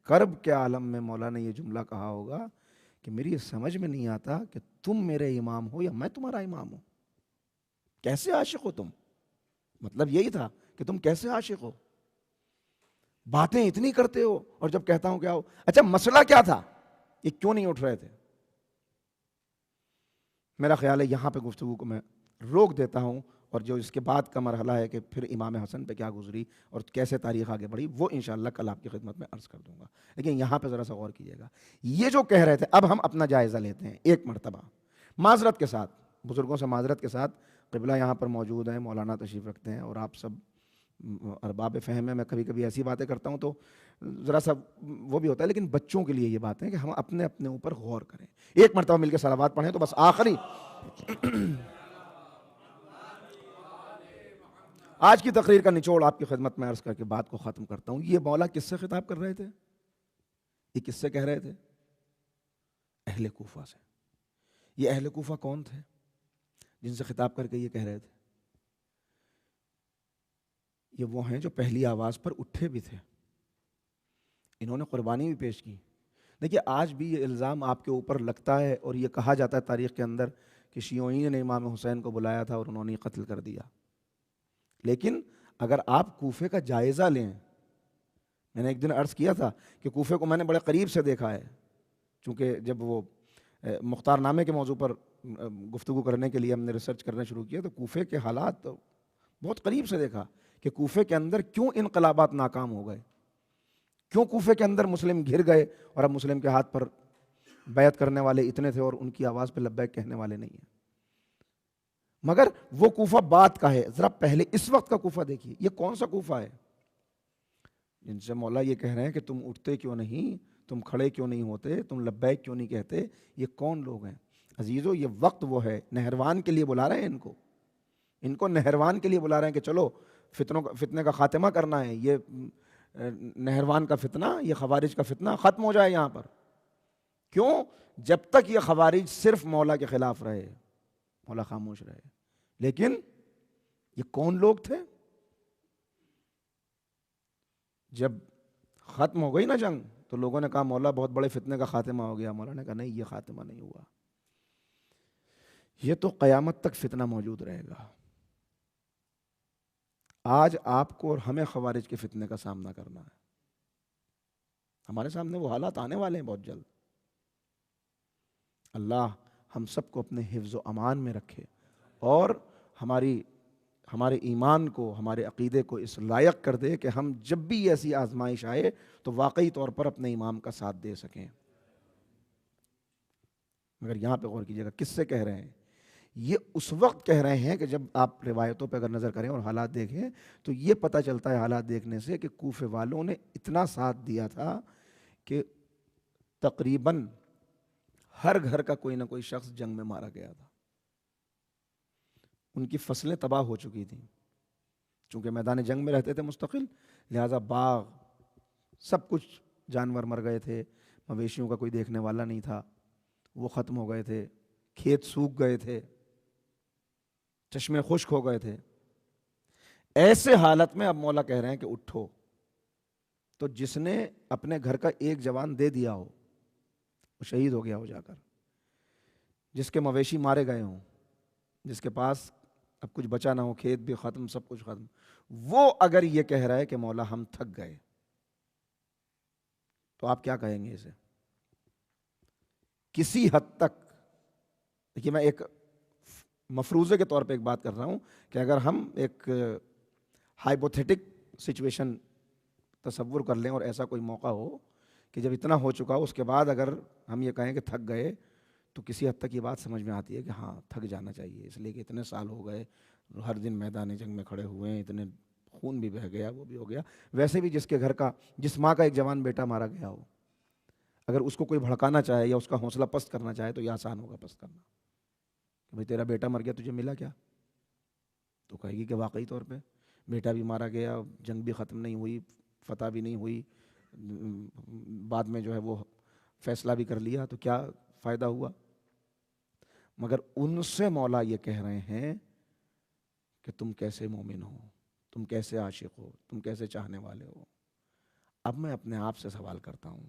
کرب کے عالم میں مولا نے یہ جملہ کہا ہوگا کہ میری یہ سمجھ میں نہیں آتا کہ تم میرے امام ہو یا میں تمہارا امام ہوں، کیسے عاشق ہو تم؟ مطلب یہی تھا کہ تم کیسے عاشق ہو، باتیں اتنی کرتے ہو، اور جب کہتا ہوں کیا ہو، اچھا مسئلہ کیا تھا، یہ کیوں نہیں اٹھ رہے تھے؟ میرا خیال ہے یہاں پہ گفتگو کو میں روک دیتا ہوں، اور جو اس کے بعد کا مرحلہ ہے کہ پھر امام حسن پہ کیا گزری اور کیسے تاریخ آگے بڑھی، وہ انشاءاللہ کل آپ کی خدمت میں عرض کر دوں گا، لیکن یہاں پہ ذرا سا غور کیجیے گا۔ یہ جو کہہ رہے تھے، اب ہم اپنا جائزہ لیتے ہیں ایک مرتبہ معذرت کے ساتھ، بزرگوں سے معذرت کے ساتھ، قبلہ یہاں پر موجود ہیں، مولانا تشریف رکھتے ہیں، اور آپ سب ارباب فہم ہے، میں کبھی کبھی ایسی باتیں کرتا ہوں تو ذرا سا وہ بھی ہوتا ہے، لیکن بچوں کے لیے یہ بات ہے کہ ہم اپنے اپنے اوپر غور کریں۔ ایک مرتبہ مل کے صلوات پڑھیں تو بس آخری آج کی تقریر کا نچوڑ آپ کی خدمت میں عرض کر کے بات کو ختم کرتا ہوں۔ یہ مولا کس سے خطاب کر رہے تھے؟ یہ کس سے کہہ رہے تھے؟ اہل کوفہ سے۔ یہ اہل کوفہ کون تھے جن سے خطاب کر کے یہ کہہ رہے تھے؟ یہ وہ ہیں جو پہلی آواز پر اٹھے بھی تھے، انہوں نے قربانی بھی پیش کی۔ دیکھیے آج بھی یہ الزام آپ کے اوپر لگتا ہے اور یہ کہا جاتا ہے تاریخ کے اندر کہ شیعیوں نے امام حسین کو بلایا تھا اور انہوں نے قتل کر دیا. لیکن اگر آپ کوفے کا جائزہ لیں، میں نے ایک دن عرض کیا تھا کہ کوفے کو میں نے بڑے قریب سے دیکھا ہے، چونکہ جب وہ مختار نامے کے موضوع پر گفتگو کرنے کے لیے ہم نے ریسرچ کرنا شروع کیا تو کوفے کے حالات بہت قریب سے دیکھا کہ کوفے کے اندر کیوں انقلابات ناکام ہو گئے، کیوں کوفے کے اندر مسلم گھر گئے اور اب مسلم کے ہاتھ پر بیعت کرنے والے اتنے تھے اور ان کی آواز پہ لبیک کہنے والے نہیں ہیں. مگر وہ کوفہ بات کا ہے. ذرا پہلے اس وقت کا کوفہ دیکھیے، یہ کون سا کوفہ ہے جن سے مولا یہ کہہ رہے ہیں کہ تم اٹھتے کیوں نہیں، تم کھڑے کیوں نہیں ہوتے، تم لبیک کیوں نہیں کہتے. یہ کون لوگ ہیں عزیزو؟ یہ وقت وہ ہے، نہروان کے لیے بلا رہے ہیں ان کو نہروان کے لیے بلا رہے ہیں کہ چلو فتنے کا خاتمہ کرنا ہے. یہ نہروان کا فتنہ، یہ خوارج کا فتنہ ختم ہو جائے یہاں پر. کیوں؟ جب تک یہ خوارج صرف مولا کے خلاف رہے مولا خاموش رہے. لیکن یہ کون لوگ تھے؟ جب ختم ہو گئی نا جنگ تو لوگوں نے کہا مولا بہت بڑے فتنے کا خاتمہ ہو گیا. مولا نے کہا نہیں، یہ خاتمہ نہیں ہوا، یہ تو قیامت تک فتنہ موجود رہے گا. آج آپ کو اور ہمیں خوارج کے فتنے کا سامنا کرنا ہے. ہمارے سامنے وہ حالات آنے والے ہیں بہت جلد. اللہ ہم سب کو اپنے حفظ و امان میں رکھے اور ہمارے ایمان کو، ہمارے عقیدے کو اس لائق کر دے کہ ہم جب بھی ایسی آزمائش آئے تو واقعی طور پر اپنے امام کا ساتھ دے سکیں. مگر یہاں پہ غور کیجیے گا، کس سے کہہ رہے ہیں؟ یہ اس وقت کہہ رہے ہیں کہ جب آپ روایتوں پہ اگر نظر کریں اور حالات دیکھیں تو یہ پتہ چلتا ہے حالات دیکھنے سے کہ کوفے والوں نے اتنا ساتھ دیا تھا کہ تقریباً ہر گھر کا کوئی نہ کوئی شخص جنگ میں مارا گیا تھا. ان کی فصلیں تباہ ہو چکی تھیں، چونکہ میدان جنگ میں رہتے تھے مستقل، لہٰذا باغ سب کچھ جانور مر گئے تھے، مویشیوں کا کوئی دیکھنے والا نہیں تھا، وہ ختم ہو گئے تھے، کھیت سوکھ گئے تھے، چشمے خشک ہو گئے تھے. ایسے حالت میں اب مولا کہہ رہے ہیں کہ اٹھو. تو جس نے اپنے گھر کا ایک جوان دے دیا ہو وہ شہید ہو گیا ہو جا کر، جس کے مویشی مارے گئے ہوں، جس کے پاس اب کچھ بچا نہ ہو، کھیت بھی ختم، سب کچھ ختم، وہ اگر یہ کہہ رہا ہے کہ مولا ہم تھک گئے تو آپ کیا کہیں گے اسے؟ کسی حد تک دیکھیے، میں ایک مفروضے کے طور پہ ایک بات کر رہا ہوں کہ اگر ہم ایک ہائپوتھیٹک سچویشن تصور کر لیں اور ایسا کوئی موقع ہو کہ جب اتنا ہو چکا ہو اس کے بعد اگر ہم یہ کہیں کہ تھک گئے تو کسی حد تک یہ بات سمجھ میں آتی ہے کہ ہاں تھک جانا چاہیے، اس لیے کہ اتنے سال ہو گئے، ہر دن میدان جنگ میں کھڑے ہوئے ہیں، اتنے خون بھی بہہ گیا، وہ بھی ہو گیا. ویسے بھی جس ماں کا ایک جوان بیٹا مارا گیا ہو، اگر اس کو کوئی بھڑکانا چاہے یا اس کا حوصلہ پست کرنا چاہے تو یہ آسان ہوگا پست کرنا کہ بھئی تیرا بیٹا مر گیا، تجھے ملا کیا؟ تو کہے گی کہ واقعی طور پہ بیٹا بھی مارا گیا، جنگ بھی ختم نہیں ہوئی، فتح بھی نہیں ہوئی، بعد میں جو ہے وہ فیصلہ بھی کر لیا، تو کیا فائدہ ہوا؟ مگر ان سے مولا یہ کہہ رہے ہیں کہ تم کیسے مومن ہو، تم کیسے عاشق ہو، تم کیسے چاہنے والے ہو. اب میں اپنے آپ سے سوال کرتا ہوں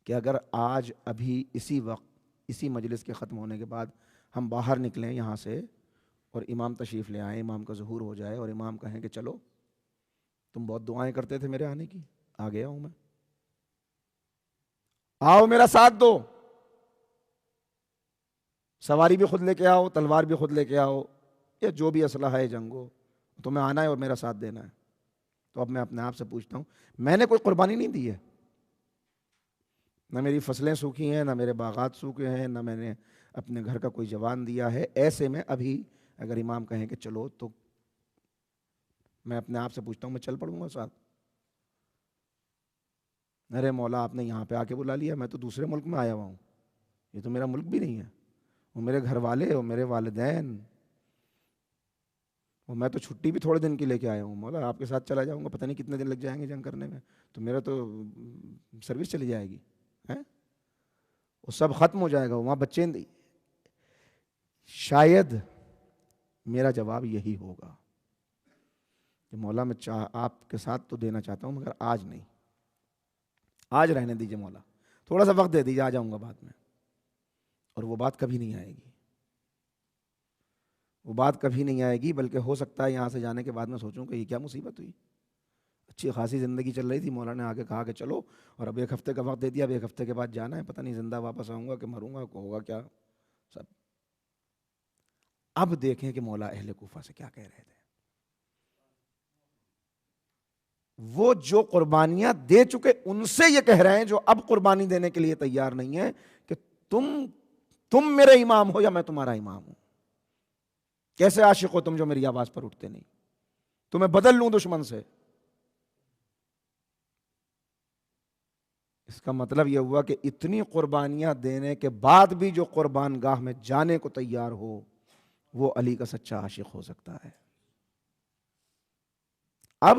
کہ اگر آج ابھی اسی وقت اسی مجلس کے ختم ہونے کے بعد ہم باہر نکلیں یہاں سے اور امام تشریف لے آئیں، امام کا ظہور ہو جائے اور امام کہیں کہ چلو تم بہت دعائیں کرتے تھے میرے آنے کی، آ گیا ہوں میں، آؤ میرا ساتھ دو، سواری بھی خود لے کے آؤ، تلوار بھی خود لے کے آؤ، یا جو بھی اسلحہ ہے جنگ ہو، تمہیں آنا ہے اور میرا ساتھ دینا ہے. تو اب میں اپنے آپ سے پوچھتا ہوں، میں نے کوئی قربانی نہیں دی ہے، نہ میری فصلیں سوکھی ہیں، نہ میرے باغات سوکھے ہیں، نہ میں نے اپنے گھر کا کوئی جوان دیا ہے. ایسے میں ابھی اگر امام کہیں کہ چلو تو میں اپنے آپ سے پوچھتا ہوں، میں چل پڑوں گا ساتھ؟ ارے مولا آپ نے یہاں پہ آ کے بلا لیا، میں تو دوسرے ملک میں آیا ہوا ہوں، یہ تو میرا ملک بھی نہیں ہے، وہ میرے گھر والے، وہ میرے والدین، وہ میں تو چھٹی بھی تھوڑے دن کی لے کے آیا ہوں. مولا آپ کے ساتھ چلا جاؤں گا، پتہ نہیں کتنے دن لگ جائیں گے جنگ کرنے میں، تو میرا تو سروس چلی جائے گی، وہ سب ختم ہو جائے گا، وہاں بچے شاید میرا جواب یہی ہوگا کہ مولا میں آپ کے ساتھ تو دینا چاہتا ہوں مگر آج نہیں، آج رہنے دیجئے مولا، تھوڑا سا وقت دے دیجئے، آ جاؤں گا بعد میں. اور وہ بات کبھی نہیں آئے گی. وہ بات کبھی نہیں آئے گی، بلکہ ہو سکتا ہے یہاں سے جانے کے بعد میں سوچوں کہ یہ کیا مصیبت ہوئی، اچھی خاصی زندگی چل رہی تھی، مولا نے آگے کہا کہ چلو، اور اب 1 ہفتے کا وقت دے دیا، اب 1 ہفتے کے بعد جانا ہے، پتہ نہیں زندہ واپس آؤں گا کہ مروں گا، کو ہوگا کیا سب۔ اب دیکھیں کہ مولا اہل کوفہ سے کیا کہہ رہے تھے۔ وہ جو قربانیاں دے چکے ان سے یہ کہہ رہے ہیں جو اب قربانی دینے کے لیے تیار نہیں ہے کہ تم میرے امام ہو یا میں تمہارا امام ہوں۔ کیسے عاشق ہو تم جو میری آواز پر اٹھتے نہیں، تمہیں بدل لوں دشمن سے۔ اس کا مطلب یہ ہوا کہ اتنی قربانیاں دینے کے بعد بھی جو قربان گاہ میں جانے کو تیار ہو وہ علی کا سچا عاشق ہو سکتا ہے۔ اب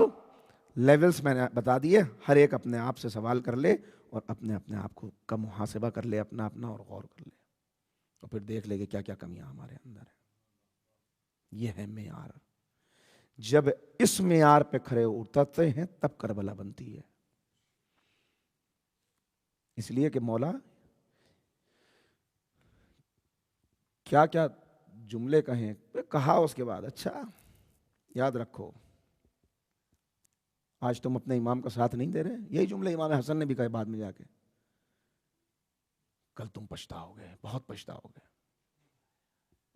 لیولز میں نے بتا دیے، ہر ایک اپنے آپ سے سوال کر لے اور اپنے آپ کو کا محاسبہ کر لے، اپنا اور غور کر لے، اور پھر دیکھ لے کہ کیا کیا کمیاں ہمارے اندر ہیں۔ یہ ہے معیار۔ جب اس معیار پہ کھڑے اترتے ہیں تب کربلا بنتی ہے۔ اس لیے کہ مولا کیا کیا جملے کہیں، کہا اس کے بعد اچھا یاد رکھو آج تم اپنے امام کا ساتھ نہیں دے رہے، یہی جملے امام حسن نے بھی کہے بعد میں جا کے، کل تم پچھتاؤ گے، بہت پچھتاؤ گے،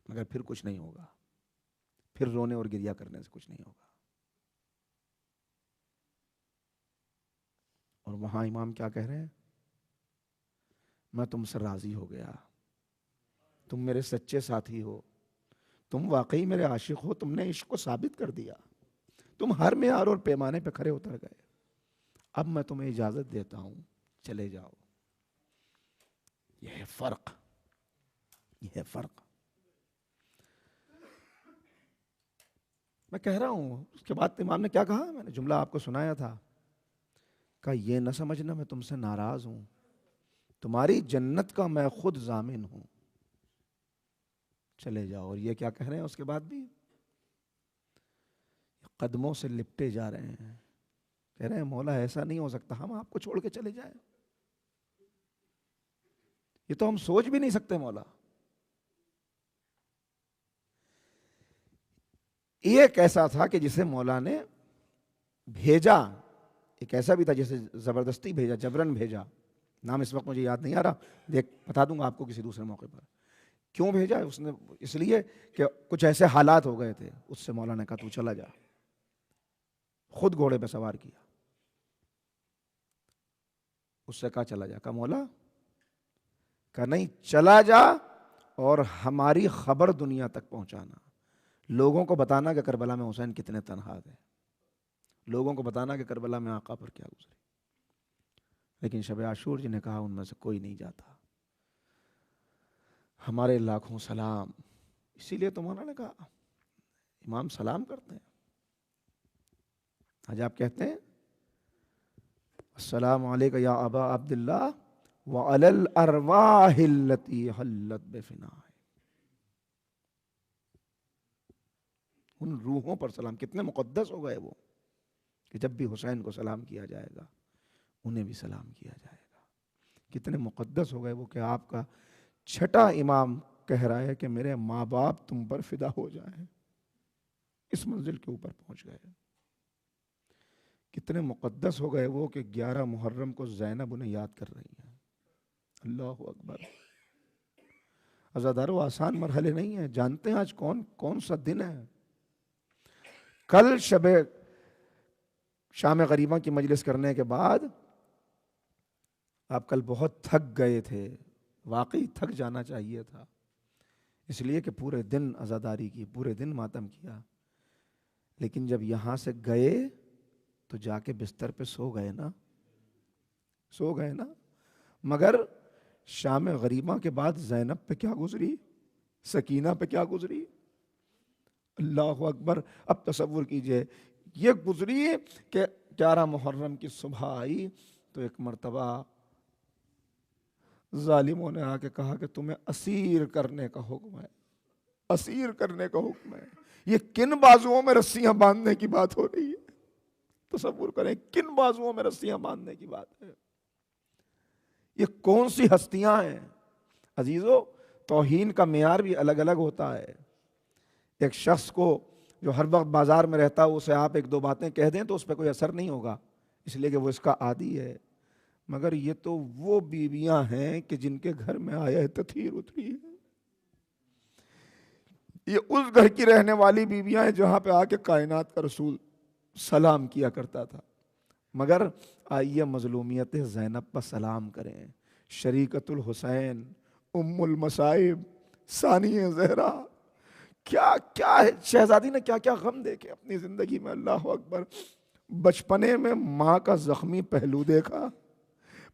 مگر پھر کچھ نہیں ہوگا، پھر رونے اور گریہ کرنے سے کچھ نہیں ہوگا۔ اور وہاں امام کیا کہہ رہے ہیں؟ میں تم سے راضی ہو گیا، تم میرے سچے ساتھی ہو، تم واقعی میرے عاشق ہو، تم نے عشق کو ثابت کر دیا، تم ہر معیار اور پیمانے پہ کھڑے اتر گئے، اب میں تمہیں اجازت دیتا ہوں چلے جاؤ۔ یہ ہے فرق، یہ ہے فرق۔ میں کہہ رہا ہوں اس کے بعد امام نے کیا کہا، میں نے جملہ آپ کو سنایا تھا، کہا یہ نہ سمجھنا میں تم سے ناراض ہوں، تمہاری جنت کا میں خود ضامن ہوں، چلے جاؤ۔ اور یہ کیا کہہ رہے ہیں اس کے بعد بھی، قدموں سے لپٹے جا رہے ہیں، کہہ رہے ہیں مولا ایسا نہیں ہو سکتا ہم آپ کو چھوڑ کے چلے جائیں، یہ تو ہم سوچ بھی نہیں سکتے مولا۔ ایک ایسا تھا کہ جسے مولا نے بھیجا، ایک ایسا بھی تھا جسے زبردستی بھیجا، جبرن بھیجا، نام اس وقت مجھے یاد نہیں آ رہا، بتا دوں گا آپ کو کسی دوسرے موقع پر۔ کیوں بھیجا اس نے؟ اس لیے کہ کچھ ایسے حالات ہو گئے تھے، اس سے مولا نے کہا تو چلا جا، خود گھوڑے پہ سوار کیا، اس سے کہا چلا جا، کہا مولا، کہا نہیں چلا جا اور ہماری خبر دنیا تک پہنچانا، لوگوں کو بتانا کہ کربلا میں حسین کتنے تنہا تھے، لوگوں کو بتانا کہ کربلا میں آقا پر کیا گزری۔ لیکن شب عاشور جی نے کہا ان میں سے کوئی نہیں جاتا، ہمارے لاکھوں سلام۔ اسی لیے تو مولانا نے کہا امام سلام کرتے ہیں، آج آپ کہتے ہیں السلام علیکم یا ابا عبداللہ وعلی الارواح التي حلت بفنائے، ان روحوں پر سلام، کتنے مقدس ہو گئے وہ کہ جب بھی حسین کو سلام کیا جائے گا انہیں بھی سلام کیا جائے گا، کتنے مقدس ہو گئے وہ کہ آپ کا چھٹا امام کہہ رہا ہے کہ میرے ماں باپ تم پر فدا ہو جائیں، اس منزل کے اوپر پہنچ گئے، کتنے مقدس ہو گئے وہ کہ 11 محرم کو زینب انہیں یاد کر رہی ہیں۔ اللہ اکبر۔ عزادارو آسان مرحلے نہیں ہیں، جانتے ہیں آج کون سا دن ہے؟ کل شام غریبہ کی مجلس کرنے کے بعد آپ کل بہت تھک گئے تھے، واقعی تھک جانا چاہیے تھا، اس لیے کہ پورے دن عزاداری کی، پورے دن ماتم کیا، لیکن جب یہاں سے گئے تو جا کے بستر پہ سو گئے نا، مگر شام غریبہ کے بعد زینب پہ کیا گزری، سکینہ پہ کیا گزری، اللہ اکبر۔ اب تصور کیجئے یہ گزری کہ 11 محرم کی صبح آئی تو ایک مرتبہ ظالموں نے آ کے کہا کہ تمہیں اسیر کرنے کا حکم ہے، اسیر کرنے کا حکم ہے۔ یہ کن بازوؤں میں رسیاں باندھنے کی بات ہو رہی ہے، تصور کریں کن بازوؤں میں رسیاں باندھنے کی بات ہے، یہ کون سی ہستیاں ہیں عزیزو؟ توہین کا معیار بھی الگ الگ ہوتا ہے۔ ایک شخص کو جو ہر وقت بازار میں رہتا ہے اسے آپ ایک دو باتیں کہہ دیں تو اس پہ کوئی اثر نہیں ہوگا، اس لیے کہ وہ اس کا عادی ہے، مگر یہ تو وہ بیویاں ہیں کہ جن کے گھر میں آیا تطہیر اتری ہے، یہ اس گھر کی رہنے والی بیویاں ہیں جہاں پہ آ کے کائنات کا رسول سلام کیا کرتا تھا۔ مگر آئیے مظلومیت زینب پر سلام کریں، شریکت الحسین، ام المصائب، ثانی زہرا، کیا کیا ہے شہزادی نے کیا کیا غم دیکھے اپنی زندگی میں، اللہ اکبر۔ بچپنے میں ماں کا زخمی پہلو دیکھا،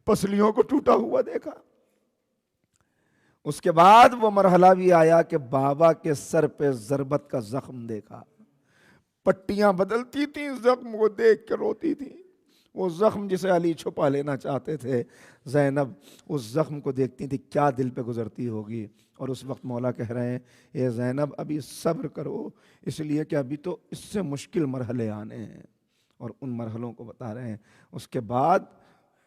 پسلیوں کو ٹوٹا ہوا دیکھا، اس کے بعد وہ مرحلہ بھی آیا کہ بابا کے سر پہ ضربت کا زخم دیکھا، پٹیاں بدلتی تھیں، زخم کو دیکھ کے روتی تھی، وہ زخم جسے علی چھپا لینا چاہتے تھے، زینب اس زخم کو دیکھتی تھی، کیا دل پہ گزرتی ہوگی۔ اور اس وقت مولا کہہ رہے ہیں اے زینب ابھی صبر کرو، اس لیے کہ ابھی تو اس سے مشکل مرحلے آنے ہیں، اور ان مرحلوں کو بتا رہے ہیں۔ اس کے بعد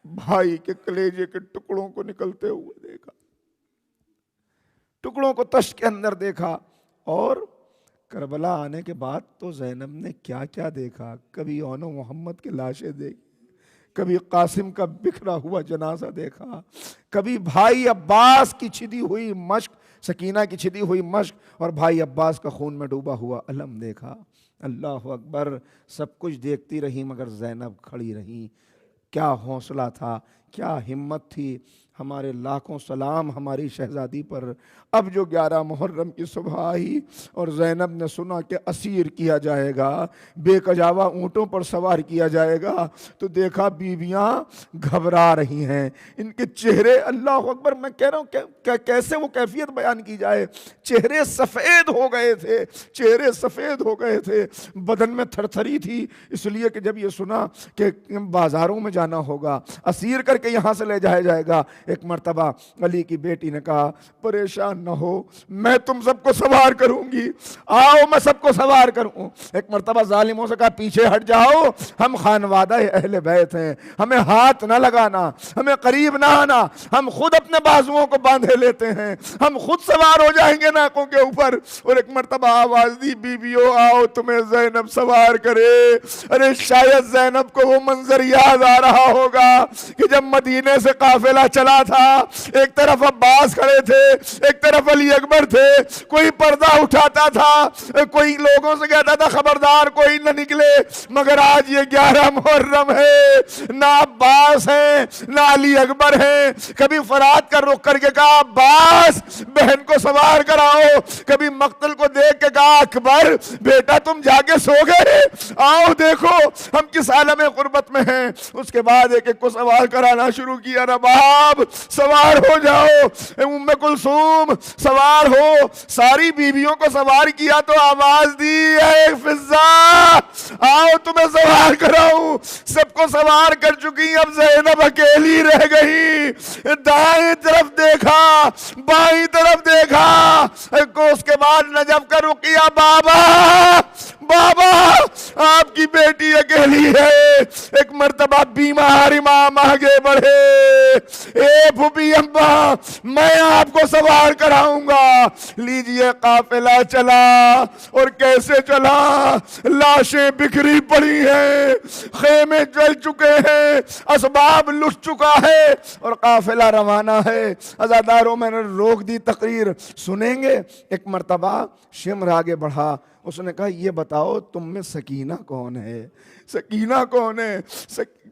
بھائی کے کلیجے کے ٹکڑوں کو نکلتے ہوئے دیکھا، ٹکڑوں کو تشت کے اندر دیکھا، اور کربلا آنے کے بعد تو زینب نے کیا کیا دیکھا، کبھی اون و محمد کی لاشیں دیکھی، کبھی قاسم کا بکھرا ہوا جنازہ دیکھا، کبھی بھائی عباس کی چھدی ہوئی مشک، سکینہ کی چھدی ہوئی مشک اور بھائی عباس کا خون میں ڈوبا ہوا علم دیکھا۔ اللہ اکبر، سب کچھ دیکھتی رہی مگر زینب کھڑی رہی۔ کیا حوصلہ تھا، کیا ہمت تھی، ہمارے لاکھوں سلام ہماری شہزادی پر۔ اب جو 11 محرم کی صبح آئی اور زینب نے سنا کہ اسیر کیا جائے گا، بے کجاوا اونٹوں پر سوار کیا جائے گا، تو دیکھا بیویاں گھبرا رہی ہیں، ان کے چہرے، اللہ اکبر، میں کہہ رہا ہوں کہ کیسے وہ کیفیت بیان کی جائے، چہرے سفید ہو گئے تھے، چہرے سفید ہو گئے تھے، بدن میں تھر تھری تھی، اس لیے کہ جب یہ سنا کہ بازاروں میں جانا ہوگا، اسیر کر کے یہاں سے لے جایا جائے گا۔ ایک مرتبہ علی کی بیٹی نے کہا پریشان نہ ہو، میں تم سب کو سوار کروں گی، آؤ میں سب کو سوار کروں۔ ایک مرتبہ ظالموں سے کہا پیچھے ہٹ جاؤ، ہم خانوادہ اہل بیت ہیں، ہمیں ہاتھ نہ لگانا، ہمیں قریب نہ آنا، ہم خود اپنے بازوؤں کو باندھے لیتے ہیں، ہم خود سوار ہو جائیں گے ناکوں کے اوپر۔ اور ایک مرتبہ آواز دی بیویوں آؤ تمہیں زینب سوار کرے۔ ارے شاید زینب کو وہ منظر یاد آ رہا ہوگا کہ جب مدینے سے قافلہ چلا تھا، ایک طرف عباس کھڑے تھے، ایک طرف علی اکبر تھے، کوئی پردہ اٹھاتا تھا، کوئی لوگوں سے کہتا تھا خبردار کوئی نہ نکلے، مگر آج یہ 11 محرم ہے، نہ عباس ہیں نہ علی اکبر ہیں۔ کبھی فرات کا رخ کر کے کہا عباس بہن کو سوار کراؤ، کبھی مقتل کو دیکھ کے کہا اکبر بیٹا تم جا کے سو گئے، آؤ دیکھو ہم کس عالم غربت میں ہیں۔ اس کے بعد ایک ایک کو سوار کرانا شروع کیا، رباب سوار ہو جاؤ، ام کلثوم سوار ہو، ساری بیویوں کو سوار کیا تو آواز دی اے فضا آؤ تمہیں سوار کراؤں۔ سب کو سوار کر چکی، اب زینب اکیلی رہ گئی۔ دائیں طرف دیکھا، بائیں طرف دیکھا، اس کے بعد نجف کا رقیہ بابا بابا آپ کی بیٹی اکیلی ہے۔ ایک مرتبہ بیمار امام آگے بڑھے، اے پھوپھی اماں میں آپ کو سوار کراؤں گا۔ لیجئے قافلہ چلا، اور کیسے چلا، لاشیں بکھری پڑی ہیں، خیمے جل چکے ہیں، اسباب لٹ چکا ہے، اور قافلہ روانہ ہے۔ عزاداروں میں نے روک دی تقریر، سنیں گے؟ ایک مرتبہ شمر آگے بڑھا، اس نے کہا یہ بتاؤ تم میں سکینہ کون ہے؟ سکینہ کون ہے؟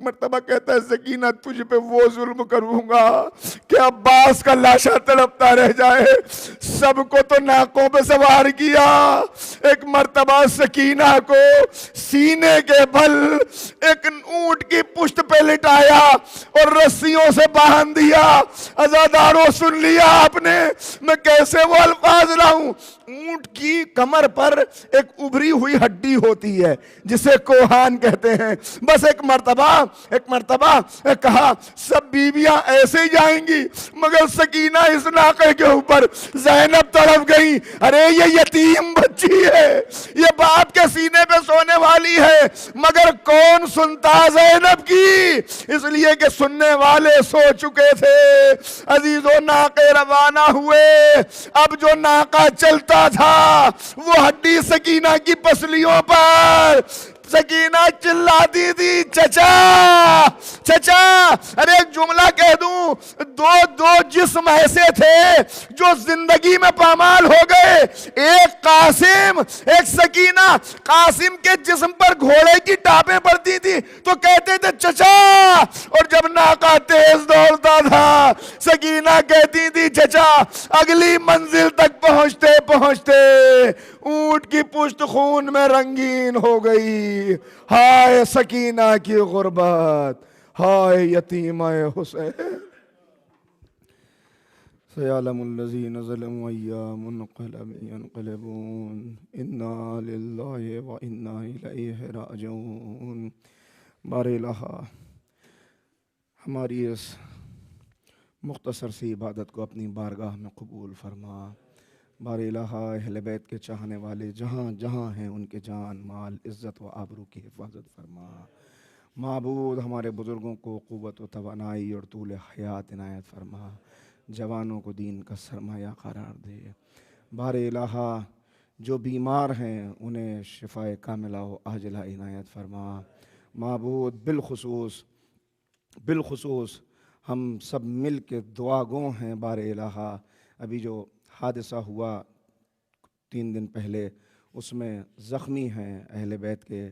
مرتبہ کہتا ہے سکینہ تجھ پہ وہ ظلم کروں گا کہ عباس کا لاشا تڑپتا رہ جائے۔ سب کو تو ناکوں پہ سوار کیا، ایک مرتبہ سکینہ کو سینے کے بل ایک اونٹ کی پشت پہ لٹایا اور رسیوں سے باندھ دیا۔ عزاداروں سن لیا آپ نے، میں کیسے وہ الفاظ لاؤں؟ اونٹ کی کمر پر ایک ابھری ہوئی ہڈی ہوتی ہے جسے کوہان کہتے ہیں، بس ایک مرتبہ کہا سب بیویاں ایسے جائیں گی مگر سکینہ اس ناقے کے اوپر. زینب تڑپ گئی, ارے یہ یتیم بچی ہے, یہ باپ کے سینے پہ سونے والی ہے, مگر کون سنتا زینب کی, اس لیے کہ سننے والے سو چکے تھے. عزیزو ناقے روانہ ہوئے, اب جو ناقہ چلتا تھا وہ ہڈی سکینہ کی پسلیوں پر. سکینہ چلاتی تھی چچا چچا. ارے ایک جملہ کہہ دوں, دو جسم ایسے تھے جو زندگی میں پامال ہو گئے, ایک قاسم ایک سکینہ. قاسم کے جسم پر گھوڑے کی ٹاپیں پڑتی تھی تو کہتے تھے چچا, اور جب ناقہ تیز دوڑتا تھا سکینہ کہتی تھی چچا. اگلی منزل تک پہنچتے اونٹ کی پشت خون میں رنگین ہو گئی. ہائے سکینہ کی غربت, ہائے یتیمہ حسین. سیعلم الذین ظلموا ائی منقلب ینقلبون انا للہ و انا الیہ راجعون. بار الہ ہماری اس مختصر سی عبادت کو اپنی بارگاہ میں قبول فرما. بار الہ اہل بیت کے چاہنے والے جہاں جہاں ہیں ان کے جان مال عزت و آبرو کی حفاظت فرما. معبود ہمارے بزرگوں کو قوت و توانائی اور طول حیات عنایت فرما. جوانوں کو دین کا سرمایہ قرار دے. بار الہ جو بیمار ہیں انہیں شفاء کاملہ و عاجلہ عنایت فرما. معبود بالخصوص ہم سب مل کے دعا گو ہیں. بار الہ ابھی جو حادثہ ہوا 3 دن پہلے, اس میں زخمی ہیں اہل بیت کے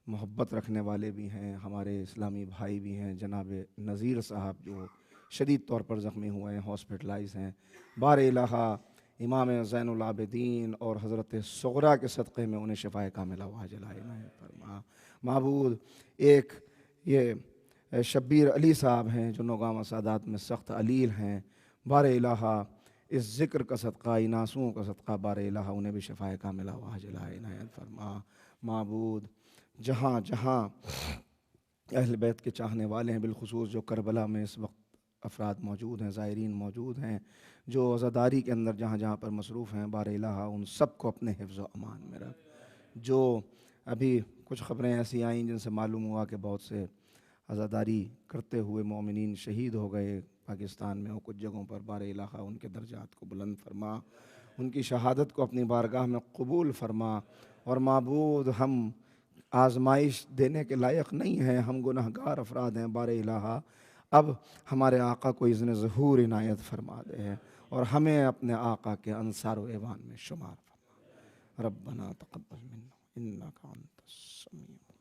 محبت رکھنے والے بھی ہیں, ہمارے اسلامی بھائی بھی ہیں. جناب نذیر صاحب جو شدید طور پر زخمی ہوئے ہیں, ہاسپٹلائز ہیں. بار الہ امام زین العابدین اور حضرت صغرا کے صدقے میں انہیں شفاء کاملہ و عاجلہ عنایت فرما. معبود ایک یہ شبیر علی صاحب ہیں جو نوگامہ سادات میں سخت علیل ہیں. بار الہ اس ذکر کا صدقہ, ان آنسوؤں کا صدقہ, بار الہ انہیں بھی شفاء کاملہ و عاجلہ عنایت فرما. معبود جہاں جہاں اہل بیت کے چاہنے والے ہیں, بالخصوص جو کربلا میں اس وقت افراد موجود ہیں, زائرین موجود ہیں, جو عزاداری کے اندر جہاں جہاں پر مصروف ہیں, بار الہ ان سب کو اپنے حفظ و امان میں رکھ. جو ابھی کچھ خبریں ایسی آئیں جن سے معلوم ہوا کہ بہت سے عزاداری کرتے ہوئے مومنین شہید ہو گئے پاکستان میں اور کچھ جگہوں پر, بار الہ ان کے درجات کو بلند فرما, ان کی شہادت کو اپنی بارگاہ میں قبول فرما. اور معبود ہم آزمائش دینے کے لائق نہیں ہیں, ہم گناہگار افراد ہیں. بار الہ اب ہمارے آقا کو اذن ظہور عنایت فرما دے اور ہمیں اپنے آقا کے انصار و ایوان میں شمار فرما. ربنا تقبل منا انک انت السمیع